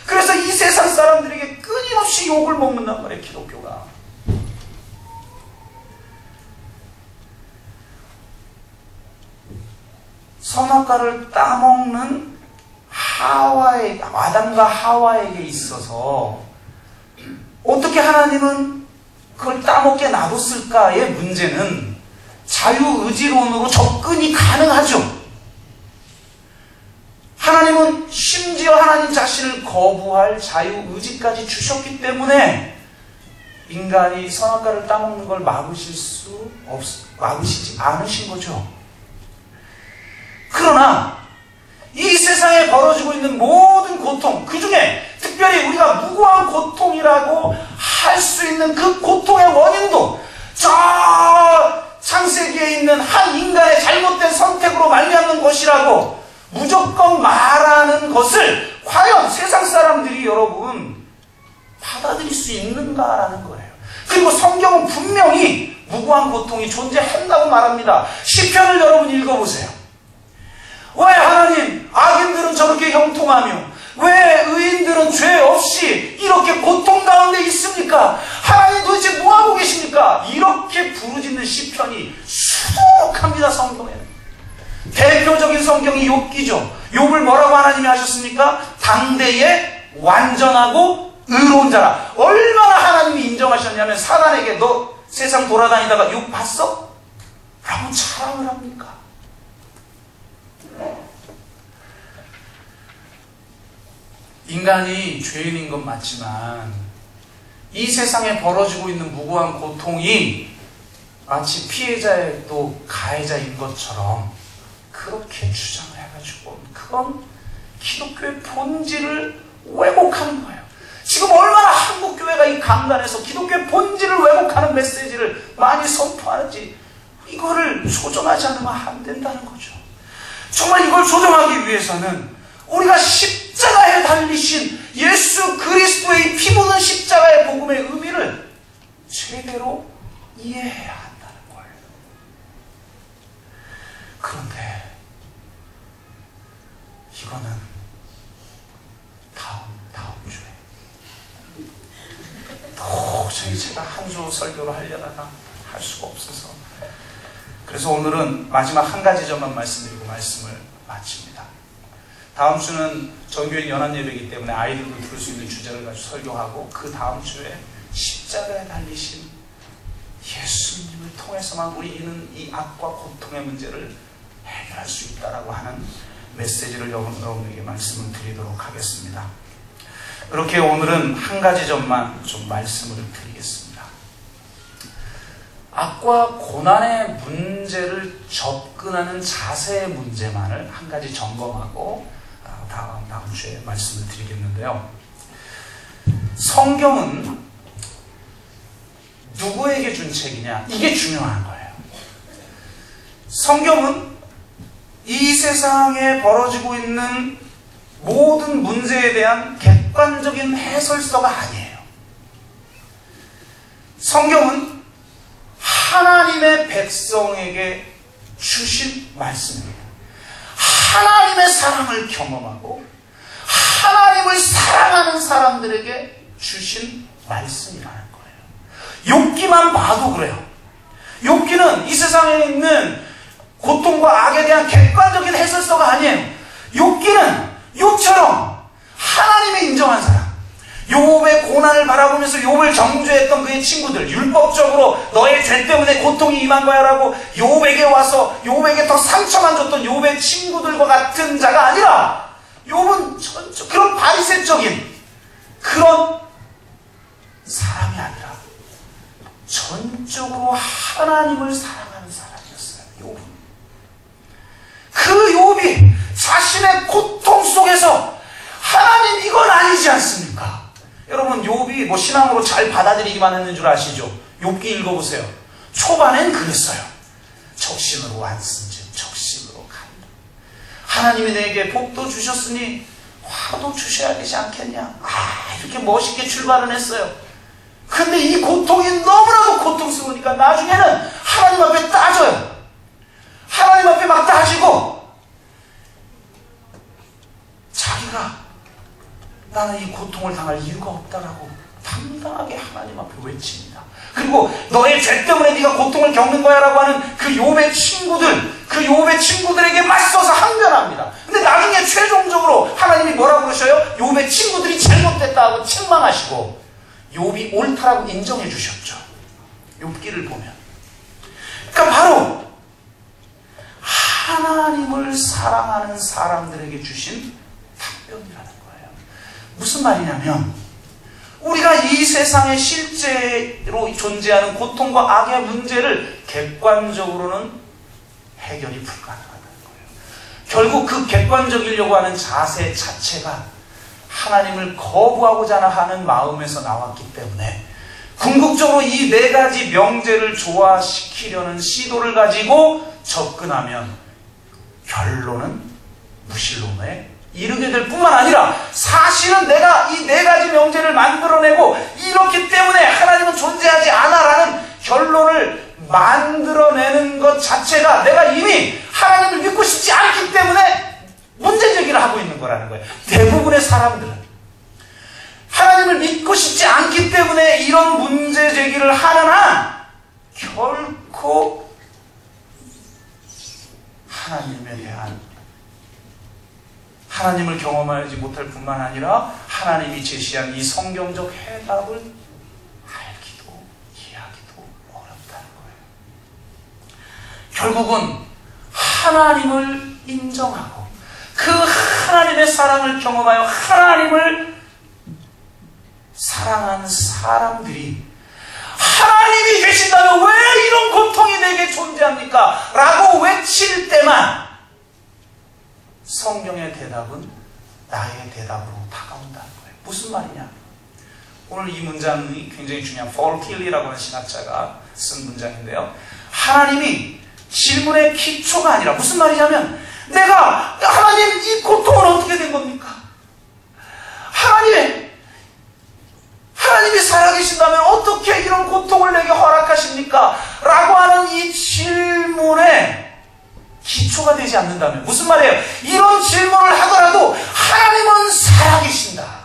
그래서 이 세상 사람들에게 끊임없이 욕을 먹는단 말이에요, 기독교가. 선악과를 따먹는 아담과 하와에게 있어서 어떻게 하나님은 그걸 따먹게 놔뒀을까의 문제는 자유의지론으로 접근이 가능하죠. 하나님은 심지어 하나님 자신을 거부할 자유의지까지 주셨기 때문에 인간이 선악과를 따먹는 걸 막으시지 않으신 거죠. 그러나 이 세상에 벌어지고 있는 모든 고통, 그 중에 특별히 우리가 무고한 고통이라고 할 수 있는 그 고통의 원인도 저 창세기에 있는 한 인간의 잘못된 선택으로 말미암는 것이라고 무조건 말하는 것을 과연 세상 사람들이 여러분 받아들일 수 있는가라는 거예요. 그리고 성경은 분명히 무고한 고통이 존재한다고 말합니다. 시편을 여러분 읽어보세요. 왜 하나님 악인들은 저렇게 형통하며 왜 의인들은 죄 없이 이렇게 고통 가운데 있습니까? 하나님 도대체 뭐하고 계십니까? 이렇게 부르짖는 시편이 수두룩합니다. 성경에는. 대표적인 성경이 욥기죠. 욥을 뭐라고 하나님이 하셨습니까? 당대의 완전하고 의로운 자라. 얼마나 하나님이 인정하셨냐면 사단에게 너 세상 돌아다니다가 욥 봤어? 라고 자랑을 합니까? 인간이 죄인인 건 맞지만 이 세상에 벌어지고 있는 무고한 고통이 마치 피해자의 또 가해자인 것처럼 그렇게 주장을 해가지고 그건 기독교의 본질을 왜곡하는 거예요. 지금 얼마나 한국교회가 이 강단에서 기독교의 본질을 왜곡하는 메시지를 많이 선포하는지 이거를 조정하지 않으면 안 된다는 거죠. 정말 이걸 조정하기 위해서는 우리가 십자가에 달리신 예수 그리스도의 피 묻은 십자가의 복음의 의미를 제대로 이해해야 한다는 거예요. 그런데 이거는 다음 주에 도저히 제가 한 주 설교를 하려다가 할 수가 없어서 그래서 오늘은 마지막 한 가지 점만 말씀드리고 말씀을 마칩니다. 다음 주는 정교인 연합예배이기 때문에 아이들도 들을 수 있는 주제를 가지고 설교하고 그 다음 주에 십자가에 달리신 예수님을 통해서만 우리는 이 악과 고통의 문제를 해결할 수 있다라고 하는 메시지를 여러분에게 말씀을 드리도록 하겠습니다. 그렇게 오늘은 한 가지 점만 좀 말씀을 드리겠습니다. 악과 고난의 문제를 접근하는 자세의 문제만을 한 가지 점검하고 다음 주에 말씀을 드리겠는데요. 성경은 누구에게 준 책이냐? 이게 중요한 거예요. 성경은 이 세상에 벌어지고 있는 모든 문제에 대한 객관적인 해설서가 아니에요. 성경은 하나님의 백성에게 주신 말씀입니다. 하나님의 사랑을 경험하고 하나님을 사랑하는 사람들에게 주신 말씀이라는 거예요. 욥기만 봐도 그래요. 욥기는 이 세상에 있는 고통과 악에 대한 객관적인 해설서가 아니에요. 욥기는 욥처럼 하나님이 인정한 사람, 욥의 고난을 바라보면서 욥을 정죄했던 그의 친구들, 율법적으로 너의 죄 때문에 고통이 임한 거야 라고 욥에게 와서 욥에게 더 상처만 줬던 욥의 친구들과 같은 자가 아니라 욥은 그런 바리새적인 그런 사람이 아니라 전적으로 하나님을 사랑하는 사람이었어요. 욥은. 그 욥이 자신의 고통 속에서 하나님 이건 아니지 않습니까? 여러분 욥이 뭐 신앙으로 잘 받아들이기만 했는 줄 아시죠? 욥기 읽어보세요. 초반엔 그랬어요. 적신으로 왔은즉 적신으로 간다. 하나님이 내게 복도 주셨으니 화도 주셔야 되지 않겠냐? 이렇게 멋있게 출발을 했어요. 근데 이 고통이 너무나도 고통스러우니까 나중에는 하나님 앞에 따져요. 하나님 앞에 막 따지고 자기가 나는 이 고통을 당할 이유가 없다라고 당당하게 하나님 앞에 외칩니다. 그리고 너의 죄 때문에 네가 고통을 겪는 거야 라고 하는 그 욥의 친구들에게 맞서서 항변합니다. 근데 나중에 최종적으로 하나님이 뭐라고 그러셔요? 욥의 친구들이 잘못됐다고 책망하시고 욥이 옳다라고 인정해 주셨죠. 욥기를 보면. 그러니까 바로 하나님을 사랑하는 사람들에게 주신 답변이라는 거예요. 무슨 말이냐면 우리가 이 세상에 실제로 존재하는 고통과 악의 문제를 객관적으로는 해결이 불가능하다는 거예요. 결국 그 객관적이려고 하는 자세 자체가 하나님을 거부하고자 하는 마음에서 나왔기 때문에 궁극적으로 이 네 가지 명제를 조화시키려는 시도를 가지고 접근하면 결론은 무실론에 이르게 될 뿐만 아니라 사실은 내가 이 네 가지 명제를 만들어내고 이렇기 때문에 하나님은 존재하지 않아라는 결론을 만들어내는 것 자체가 내가 이미 하나님을 믿고 싶지 않기 때문에 문제제기를 하고 있는 거라는 거예요. 대부분의 사람들은 하나님을 믿고 싶지 않기 때문에 이런 문제제기를 하는 한 결코 하나님에 대한 하나님을 경험하지 못할 뿐만 아니라 하나님이 제시한 이 성경적 해답을 알기도 이해하기도 어렵다는 거예요. 결국은 하나님을 인정하고 그 하나님의 사랑을 경험하여 하나님을 사랑한 사람들이 하나님이 계신다면 왜 이런 고통이 내게 존재합니까? 라고 외칠 때만 성경의 대답은 나의 대답으로 다가온다는 거예요. 무슨 말이냐? 오늘 이 문장이 굉장히 중요한 폴 틸리라고 하는 신학자가 쓴 문장인데요. 하나님이 질문의 기초가 아니라 무슨 말이냐면 내가 하나님 이 고통은 어떻게 된 겁니까? 하나님이 살아계신다면 어떻게 이런 고통을 내게 허락하십니까? 라고 하는 이 질문에 기초가 되지 않는다면 무슨 말이에요? 이런 질문을 하더라도 하나님은 살아계신다.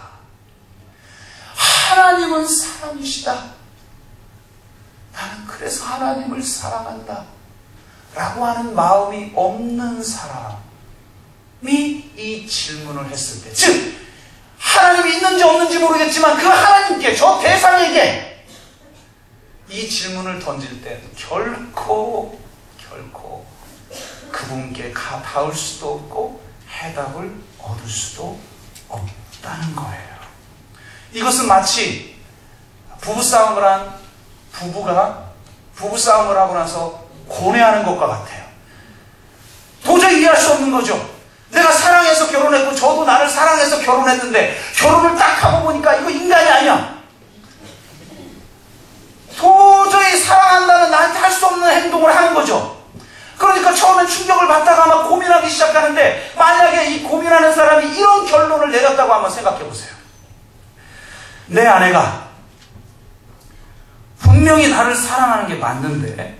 하나님은 사람이시다. 나는 그래서 하나님을 사랑한다. 라고 하는 마음이 없는 사람이 이 질문을 했을 때, 즉 하나님이 있는지 없는지 모르겠지만 그 하나님께, 저 대상에게 이 질문을 던질 때 결코 그분께 닿을 수도 없고 해답을 얻을 수도 없다는 거예요. 이것은 마치 부부싸움을 한 부부가 부부싸움을 하고 나서 고뇌하는 것과 같아요. 도저히 이해할 수 없는 거죠. 내가 사랑해서 결혼했고 저도 나를 사랑해서 결혼했는데 결혼을 딱 하고 보니까 이거 인간이 아니야. 도저히 사랑한다는 나한테 할 수 없는 행동을 하는 거죠. 그러니까 처음엔 충격을 받다가 막 고민하기 시작하는데 만약에 이 고민하는 사람이 이런 결론을 내렸다고 한번 생각해 보세요. 내 아내가 분명히 나를 사랑하는 게 맞는데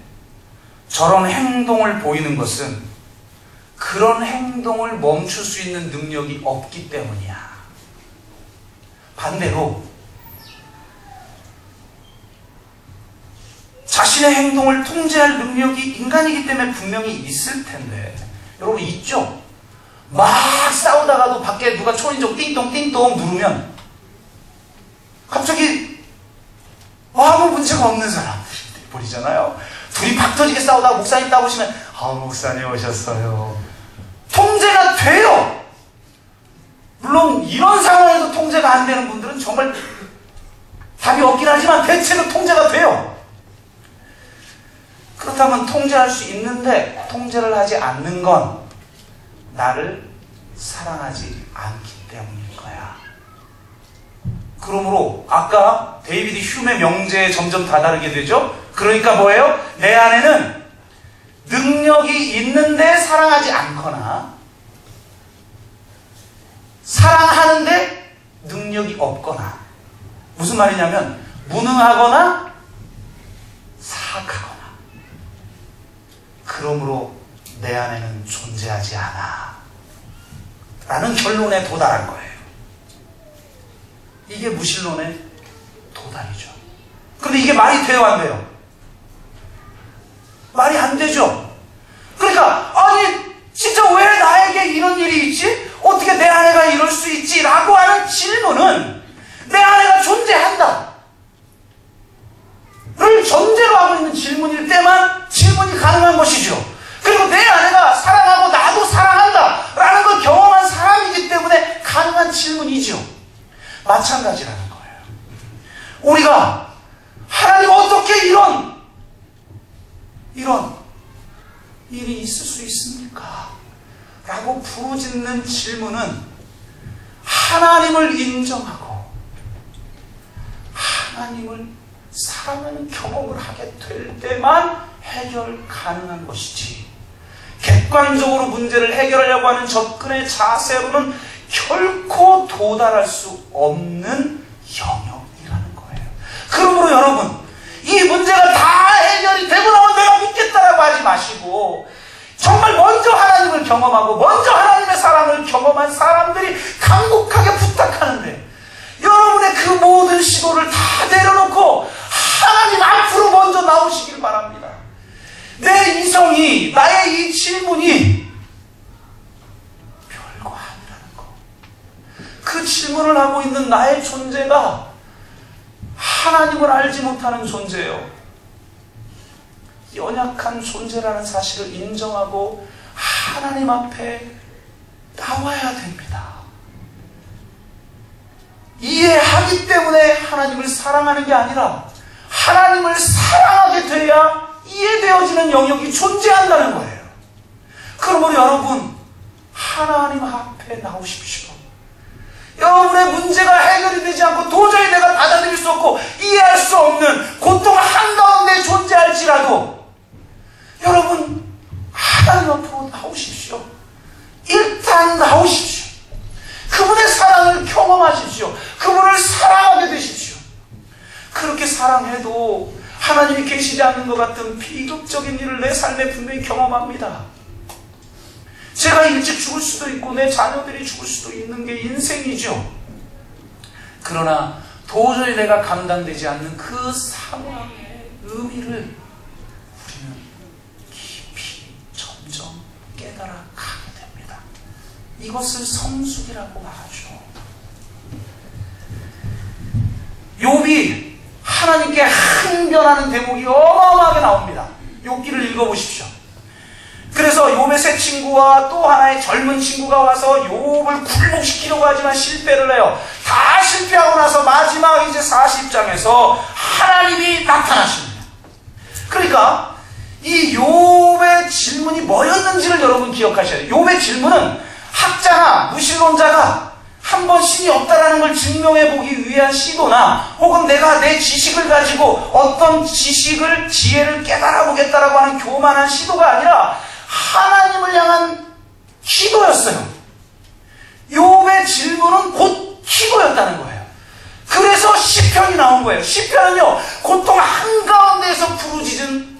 저런 행동을 보이는 것은 그런 행동을 멈출 수 있는 능력이 없기 때문이야. 반대로 자신의 행동을 통제할 능력이 인간이기 때문에 분명히 있을 텐데, 여러분 있죠? 막 싸우다가도 밖에 누가 초인종 띵동 띵동 누르면 갑자기 아무 문제가 없는 사람들이 버리잖아요. 둘이 박 터지게 싸우다가 목사님 따오시면 목사님 오셨어요. 통제가 돼요. 물론 이런 상황에서 통제가 안 되는 분들은 정말 답이 없긴 하지만 대체로 통제가 돼요. 그렇다면 통제할 수 있는데 통제를 하지 않는 건 나를 사랑하지 않기 때문일 거야. 그러므로 아까 데이비드 휴메의 명제에 점점 다다르게 되죠. 그러니까 뭐예요? 내 안에는 능력이 있는데 사랑하지 않거나 사랑하는데 능력이 없거나, 무슨 말이냐면 무능하거나 사악하거나, 그러므로 내 안에는 존재하지 않아 라는 결론에 도달한 거예요. 이게 무신론의 도달이죠. 그런데 이게 말이 돼요, 안 돼요? 말이 안 되죠. 그러니까 아니 진짜 왜 나에게 이런 일이 있지? 어떻게 내 아내가 이럴 수 있지? 라고 하는 질문은 내 아내가 존재한다 를 전제로 하고 있는 질문일 때만 질문이 가능한 것이죠. 그리고 내 아내가 사랑하고 나도 사랑한다 라는 걸 경험한 사람이기 때문에 가능한 질문이죠. 마찬가지라는 거예요. 우리가 하나님 어떻게 이런 일이 있을 수 있습니까? 라고 부르짖는 질문은 하나님을 인정하고 하나님을 사랑하는 경험을 하게 될 때만 해결 가능한 것이지, 객관적으로 문제를 해결하려고 하는 접근의 자세로는 결코 도달할 수 없는 영역이라는 거예요. 그러므로 여러분, 이 문제가 다 해결이 되고 나면 내가 믿겠다라고 하지 마시고 정말 먼저 하나님을 경험하고 먼저 하나님의 사랑을 경험한 사람들이 간곡하게 부탁하는데, 여러분의 그 모든 시도를 다 내려놓고 하나님 앞으로 먼저 나오시길 바랍니다. 내 이성이, 나의 이 질문이 별거 아니라는 거, 그 질문을 하고 있는 나의 존재가 하나님을 알지 못하는 존재예요. 연약한 존재라는 사실을 인정하고 하나님 앞에 나와야 됩니다. 이해하기 때문에 하나님을 사랑하는 게 아니라 하나님을 사랑하게 돼야 이해되어지는 영역이 존재한다는 거예요. 그러므로 여러분, 하나님 앞에 나오십시오. 여러분의 문제가 해결이 되지 않고 도저히 내가 받아들일 수 없고 이해할 수 없는 고통 한가운데 존재할지라도 여러분, 하나님 앞으로 나오십시오. 일단 나오십시오. 그분의 사랑을 경험하십시오. 그분을 사랑하게 되십시오. 그렇게 사랑해도 하나님이 계시지 않는 것 같은 비극적인 일을 내 삶에 분명히 경험합니다. 제가 일찍 죽을 수도 있고 내 자녀들이 죽을 수도 있는 게 인생이죠. 그러나 도저히 내가 감당되지 않는 그 상황의 의미를 우리는 깊이 점점 깨달아 가게 됩니다. 이것을 성숙이라고 말하죠. 욥이 하나님께 항변하는 대목이 어마어마하게 나옵니다. 욥기를 읽어보십시오. 그래서 욥의 새 친구와 또 하나의 젊은 친구가 와서 욥을 굴복시키려고 하지만 실패를 해요. 다 실패하고 나서 마지막 이제 40장에서 하나님이 나타나십니다. 그러니까 이 욥의 질문이 뭐였는지를 여러분 기억하셔야 돼요. 욥의 질문은 학자나 무신론자가 한번 신이 없다라는 걸 증명해보기 위한 시도나 혹은 내가 내 지식을 가지고 어떤 지혜를 깨달아보겠다라고 하는 교만한 시도가 아니라 하나님을 향한 기도였어요. 욥의 질문은 곧 기도였다는 거예요. 그래서 시편이 나온 거예요. 시편은요, 고통 한가운데에서 부르짖은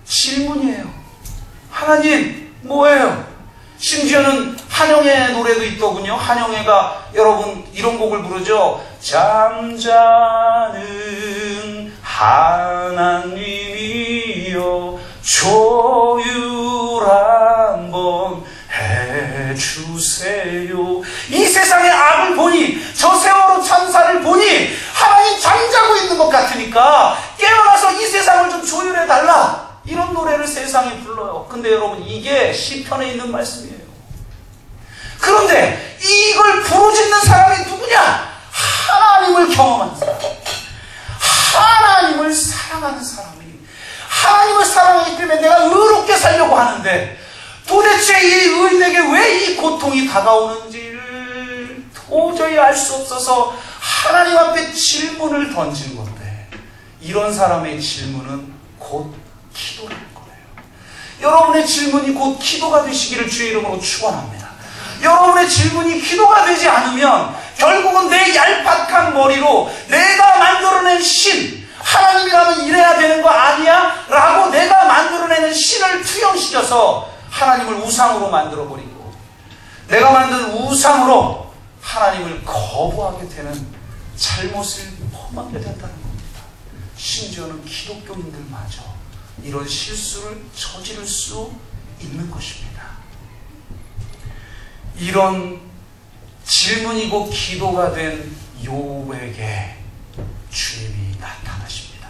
질문이에요. 하나님 뭐예요? 심지어는 한영애 노래도 있더군요. 한영애가 여러분 이런 곡을 부르죠. 잠자는 하나님이여 조율 한번 해주세요. 이 세상의 악을 보니, 저 세월호 참사를 보니 하나님 잠자고 있는 것 같으니까 깨어나서 이 세상을 좀 조율해달라, 이런 노래를 세상에 불러요. 근데 여러분, 이게 시편에 있는 말씀이에요. 그런데 이걸 부르짖는 사람이 누구냐? 하나님을 경험하는 사람, 하나님을 사랑하는 사람이, 하나님을 사랑하기 때문에 내가 의롭게 살려고 하는데 도대체 이 의인에게 왜 이 고통이 다가오는지를 도저히 알 수 없어서 하나님 앞에 질문을 던진 건데, 이런 사람의 질문은 곧 기도라는 거예요. 여러분의 질문이 곧 기도가 되시기를 주의 이름으로 축원합니다. 여러분의 질문이 기도가 되지 않으면 결국은 내 얄팍한 머리로 내가 만들어낸 신, 하나님이라면 이래야 되는 거 아니야? 라고 내가 만들어내는 신을 투영시켜서 하나님을 우상으로 만들어버리고 내가 만든 우상으로 하나님을 거부하게 되는 잘못을 범하게 된다는 겁니다. 심지어는 기독교인들마저 이런 실수를 저지를 수 있는 것입니다. 이런 질문이고 기도가 된 욥에게 주님이 나타나십니다.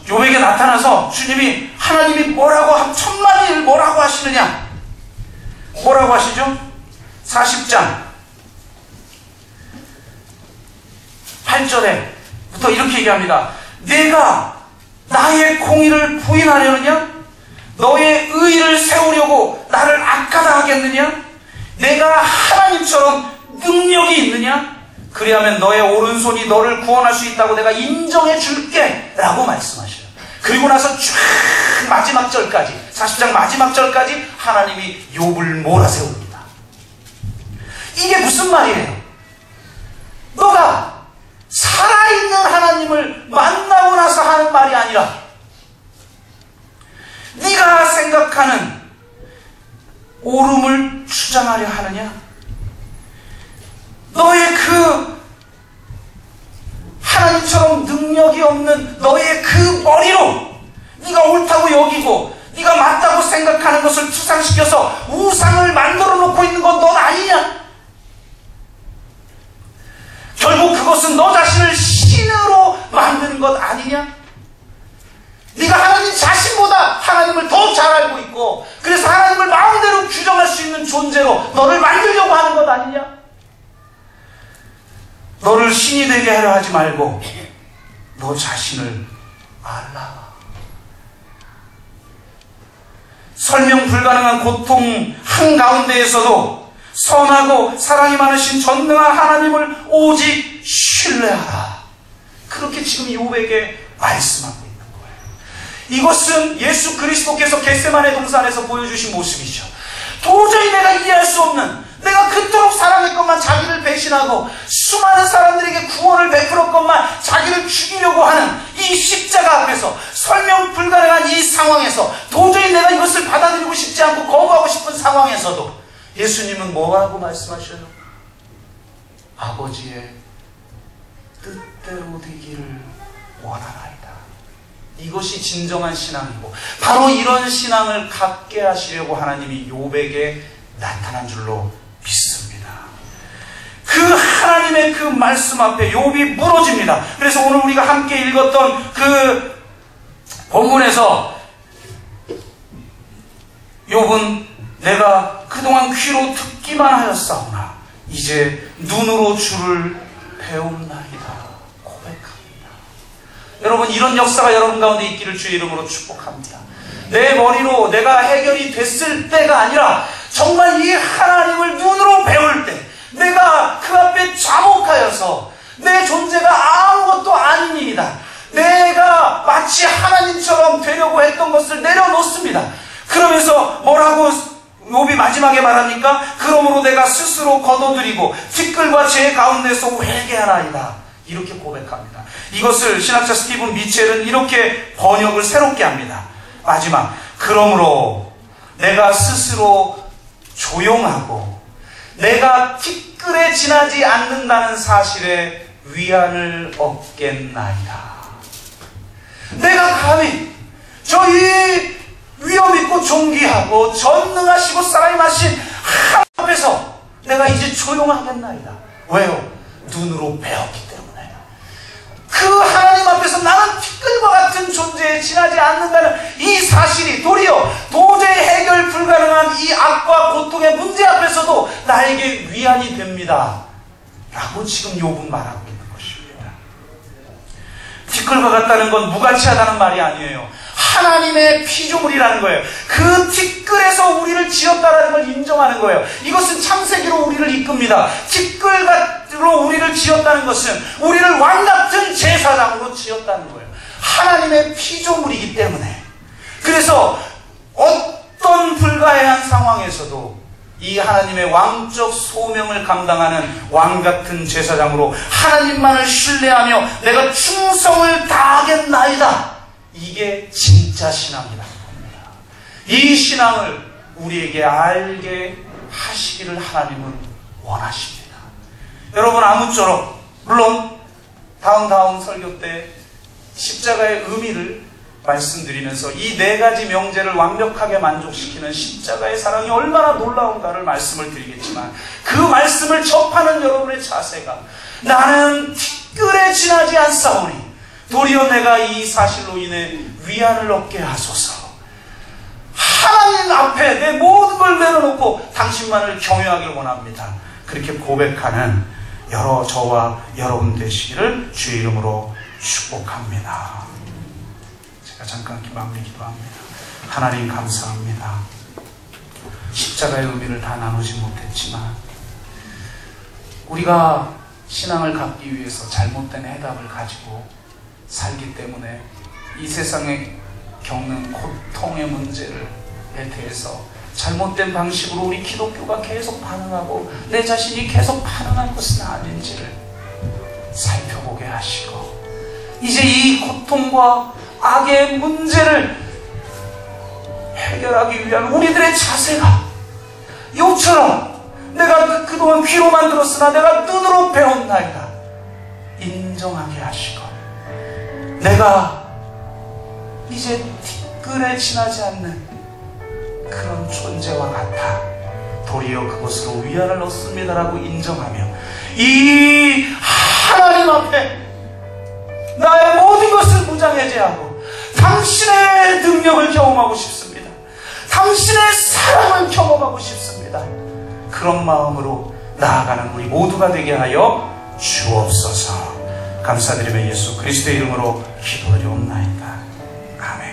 욥에게 나타나서 주님이, 하나님이 뭐라고, 천만일 뭐라고 하시느냐? 뭐라고 하시죠? 40장 8절에부터 이렇게 얘기합니다. 내가 나의 공의를 부인하려느냐? 너의 의를 세우려고 나를 악하다 하겠느냐? 내가 하나님처럼 능력이 있느냐? 그리하면 너의 오른손이 너를 구원할 수 있다고 내가 인정해 줄게 라고 말씀하셔요. 그리고 나서 쭉 마지막 절까지, 40장 마지막 절까지 하나님이 욥을 몰아세웁니다. 이게 무슨 말이에요? 너가 살아있는 하나님을 만나고 나서 하는 말이 아니라 네가 생각하는 옳음을 주장하려 하느냐? 너의 그 하나님처럼 능력이 없는 너의 그 머리로 네가 옳다고 여기고 네가 맞다고 생각하는 것을 추상시켜서 우상을 만들어 놓고 있는 건 넌 아니냐? 결국 그것은 너 자신을 신으로 만드는 것 아니냐? 네가 하나님 자신보다 하나님을 더 잘 알고 있고 그래서 하나님을 마음대로 규정할 수 있는 존재로 너를 만들려고 하는 것 아니냐? 너를 신이 되게 하려 하지 말고 너 자신을 알라. 설명 불가능한 고통 한가운데에서도 선하고 사랑이 많으신 전능한 하나님을 오직 신뢰하라. 그렇게 지금 욥에게 말씀하고 있는 거예요. 이것은 예수 그리스도께서 겟세마네 동산에서 보여주신 모습이죠. 도저히 내가 이해할 수 없는, 내가 그토록 사랑했건만 자기를 배신하고 수많은 사람들에게 구원을 베풀었건만 자기를 죽이려고 하는 이 십자가 앞에서, 설명 불가능한 이 상황에서, 도저히 내가 이것을 받아들이고 싶지 않고 거부하고 싶은 상황에서도 예수님은 뭐라고 말씀하셔요? 아버지의 뜻대로 되기를 원하나이다. 이것이 진정한 신앙이고 바로 이런 신앙을 갖게 하시려고 하나님이 욥에게 나타난 줄로 믿습니다. 그 하나님의 그 말씀 앞에 욥이 무너집니다. 그래서 오늘 우리가 함께 읽었던 그 본문에서 욥은 내가 그동안 귀로 듣기만 하였사오나 이제 눈으로 주를 배움나이다 고백합니다. 여러분, 이런 역사가 여러분 가운데 있기를 주의 이름으로 축복합니다. 내 머리로 내가 해결이 됐을 때가 아니라 정말 이 하나님을 눈으로 배울 때, 내가 그 앞에 잠옥하여서 내 존재가 아무것도 아닙니다. 내가 마치 하나님처럼 되려고 했던 것을 내려놓습니다. 그러면서 뭐라고 욥이 마지막에 말합니까? 그러므로 내가 스스로 거둬들이고 티끌과 제 가운데서 회개하나이다. 이렇게 고백합니다. 이것을 신학자 스티븐 미첼은 이렇게 번역을 새롭게 합니다. 마지막, 그러므로 내가 스스로 조용하고 내가 티끌에 지나지 않는다는 사실에 위안을 얻겠나이다. 내가 감히 저희 위엄있고 존귀하고 전능하시고 사랑이 마신 하나님 앞에서 내가 이제 조용하겠나이다. 왜요? 눈으로 배웠기 때문에. 그 하나님 앞에서 나는 티끌과 같은 존재에 지나지 않는다는 이 사실이 도리어 도저히 해결 불가능한 이 악과 고통의 문제 앞에서도 나에게 위안이 됩니다. 라고 지금 욥은 말하고 있는 것입니다. 티끌과 같다는 건 무가치하다는 말이 아니에요. 하나님의 피조물이라는 거예요. 그 티끌에서 우리를 지었다는 걸 인정하는 거예요. 이것은 창세기로 우리를 이끕니다. 티끌로 우리를 지었다는 것은 우리를 왕같은 제사장으로 지었다는 거예요. 하나님의 피조물이기 때문에. 그래서 어떤 불가해한 상황에서도 이 하나님의 왕적 소명을 감당하는 왕같은 제사장으로 하나님만을 신뢰하며 내가 충성을 다하겠나이다. 이게 진짜 신앙이라는 겁니다. 이 신앙을 우리에게 알게 하시기를 하나님은 원하십니다. 여러분, 아무쪼록 물론 다음 설교 때 십자가의 의미를 말씀드리면서 이 4가지 명제를 완벽하게 만족시키는 십자가의 사랑이 얼마나 놀라운가를 말씀을 드리겠지만, 그 말씀을 접하는 여러분의 자세가 나는 티끌에 지나지 않사오니 도리어 내가 이 사실로 인해 위안을 얻게 하소서. 하나님 앞에 내 모든 걸 내려놓고 당신만을 경외하길 원합니다. 그렇게 고백하는 저와 여러분 되시기를 주의 이름으로 축복합니다. 제가 잠깐 기도합니다. 하나님 감사합니다. 십자가의 의미를 다 나누지 못했지만 우리가 신앙을 갖기 위해서 잘못된 해답을 가지고 살기 때문에 이 세상에 겪는 고통의 문제를 대해서 잘못된 방식으로 우리 기독교가 계속 반응하고 내 자신이 계속 반응한 것은 아닌지를 살펴보게 하시고, 이제 이 고통과 악의 문제를 해결하기 위한 우리들의 자세가 욥처럼 내가 그동안 귀로만 들었으나 내가 눈으로 배웠나이다 인정하게 하시고, 내가 이제 티끌에 지나지 않는 그런 존재와 같아 도리어 그것으로 위안을 얻습니다라고 인정하며 이 하나님 앞에 나의 모든 것을 무장해제하고 당신의 능력을 경험하고 싶습니다. 당신의 사랑을 경험하고 싶습니다. 그런 마음으로 나아가는 우리 모두가 되게 하여 주옵소서. 감사드리며 예수 그리스도의 이름으로 기도드리옵나이다. 아멘.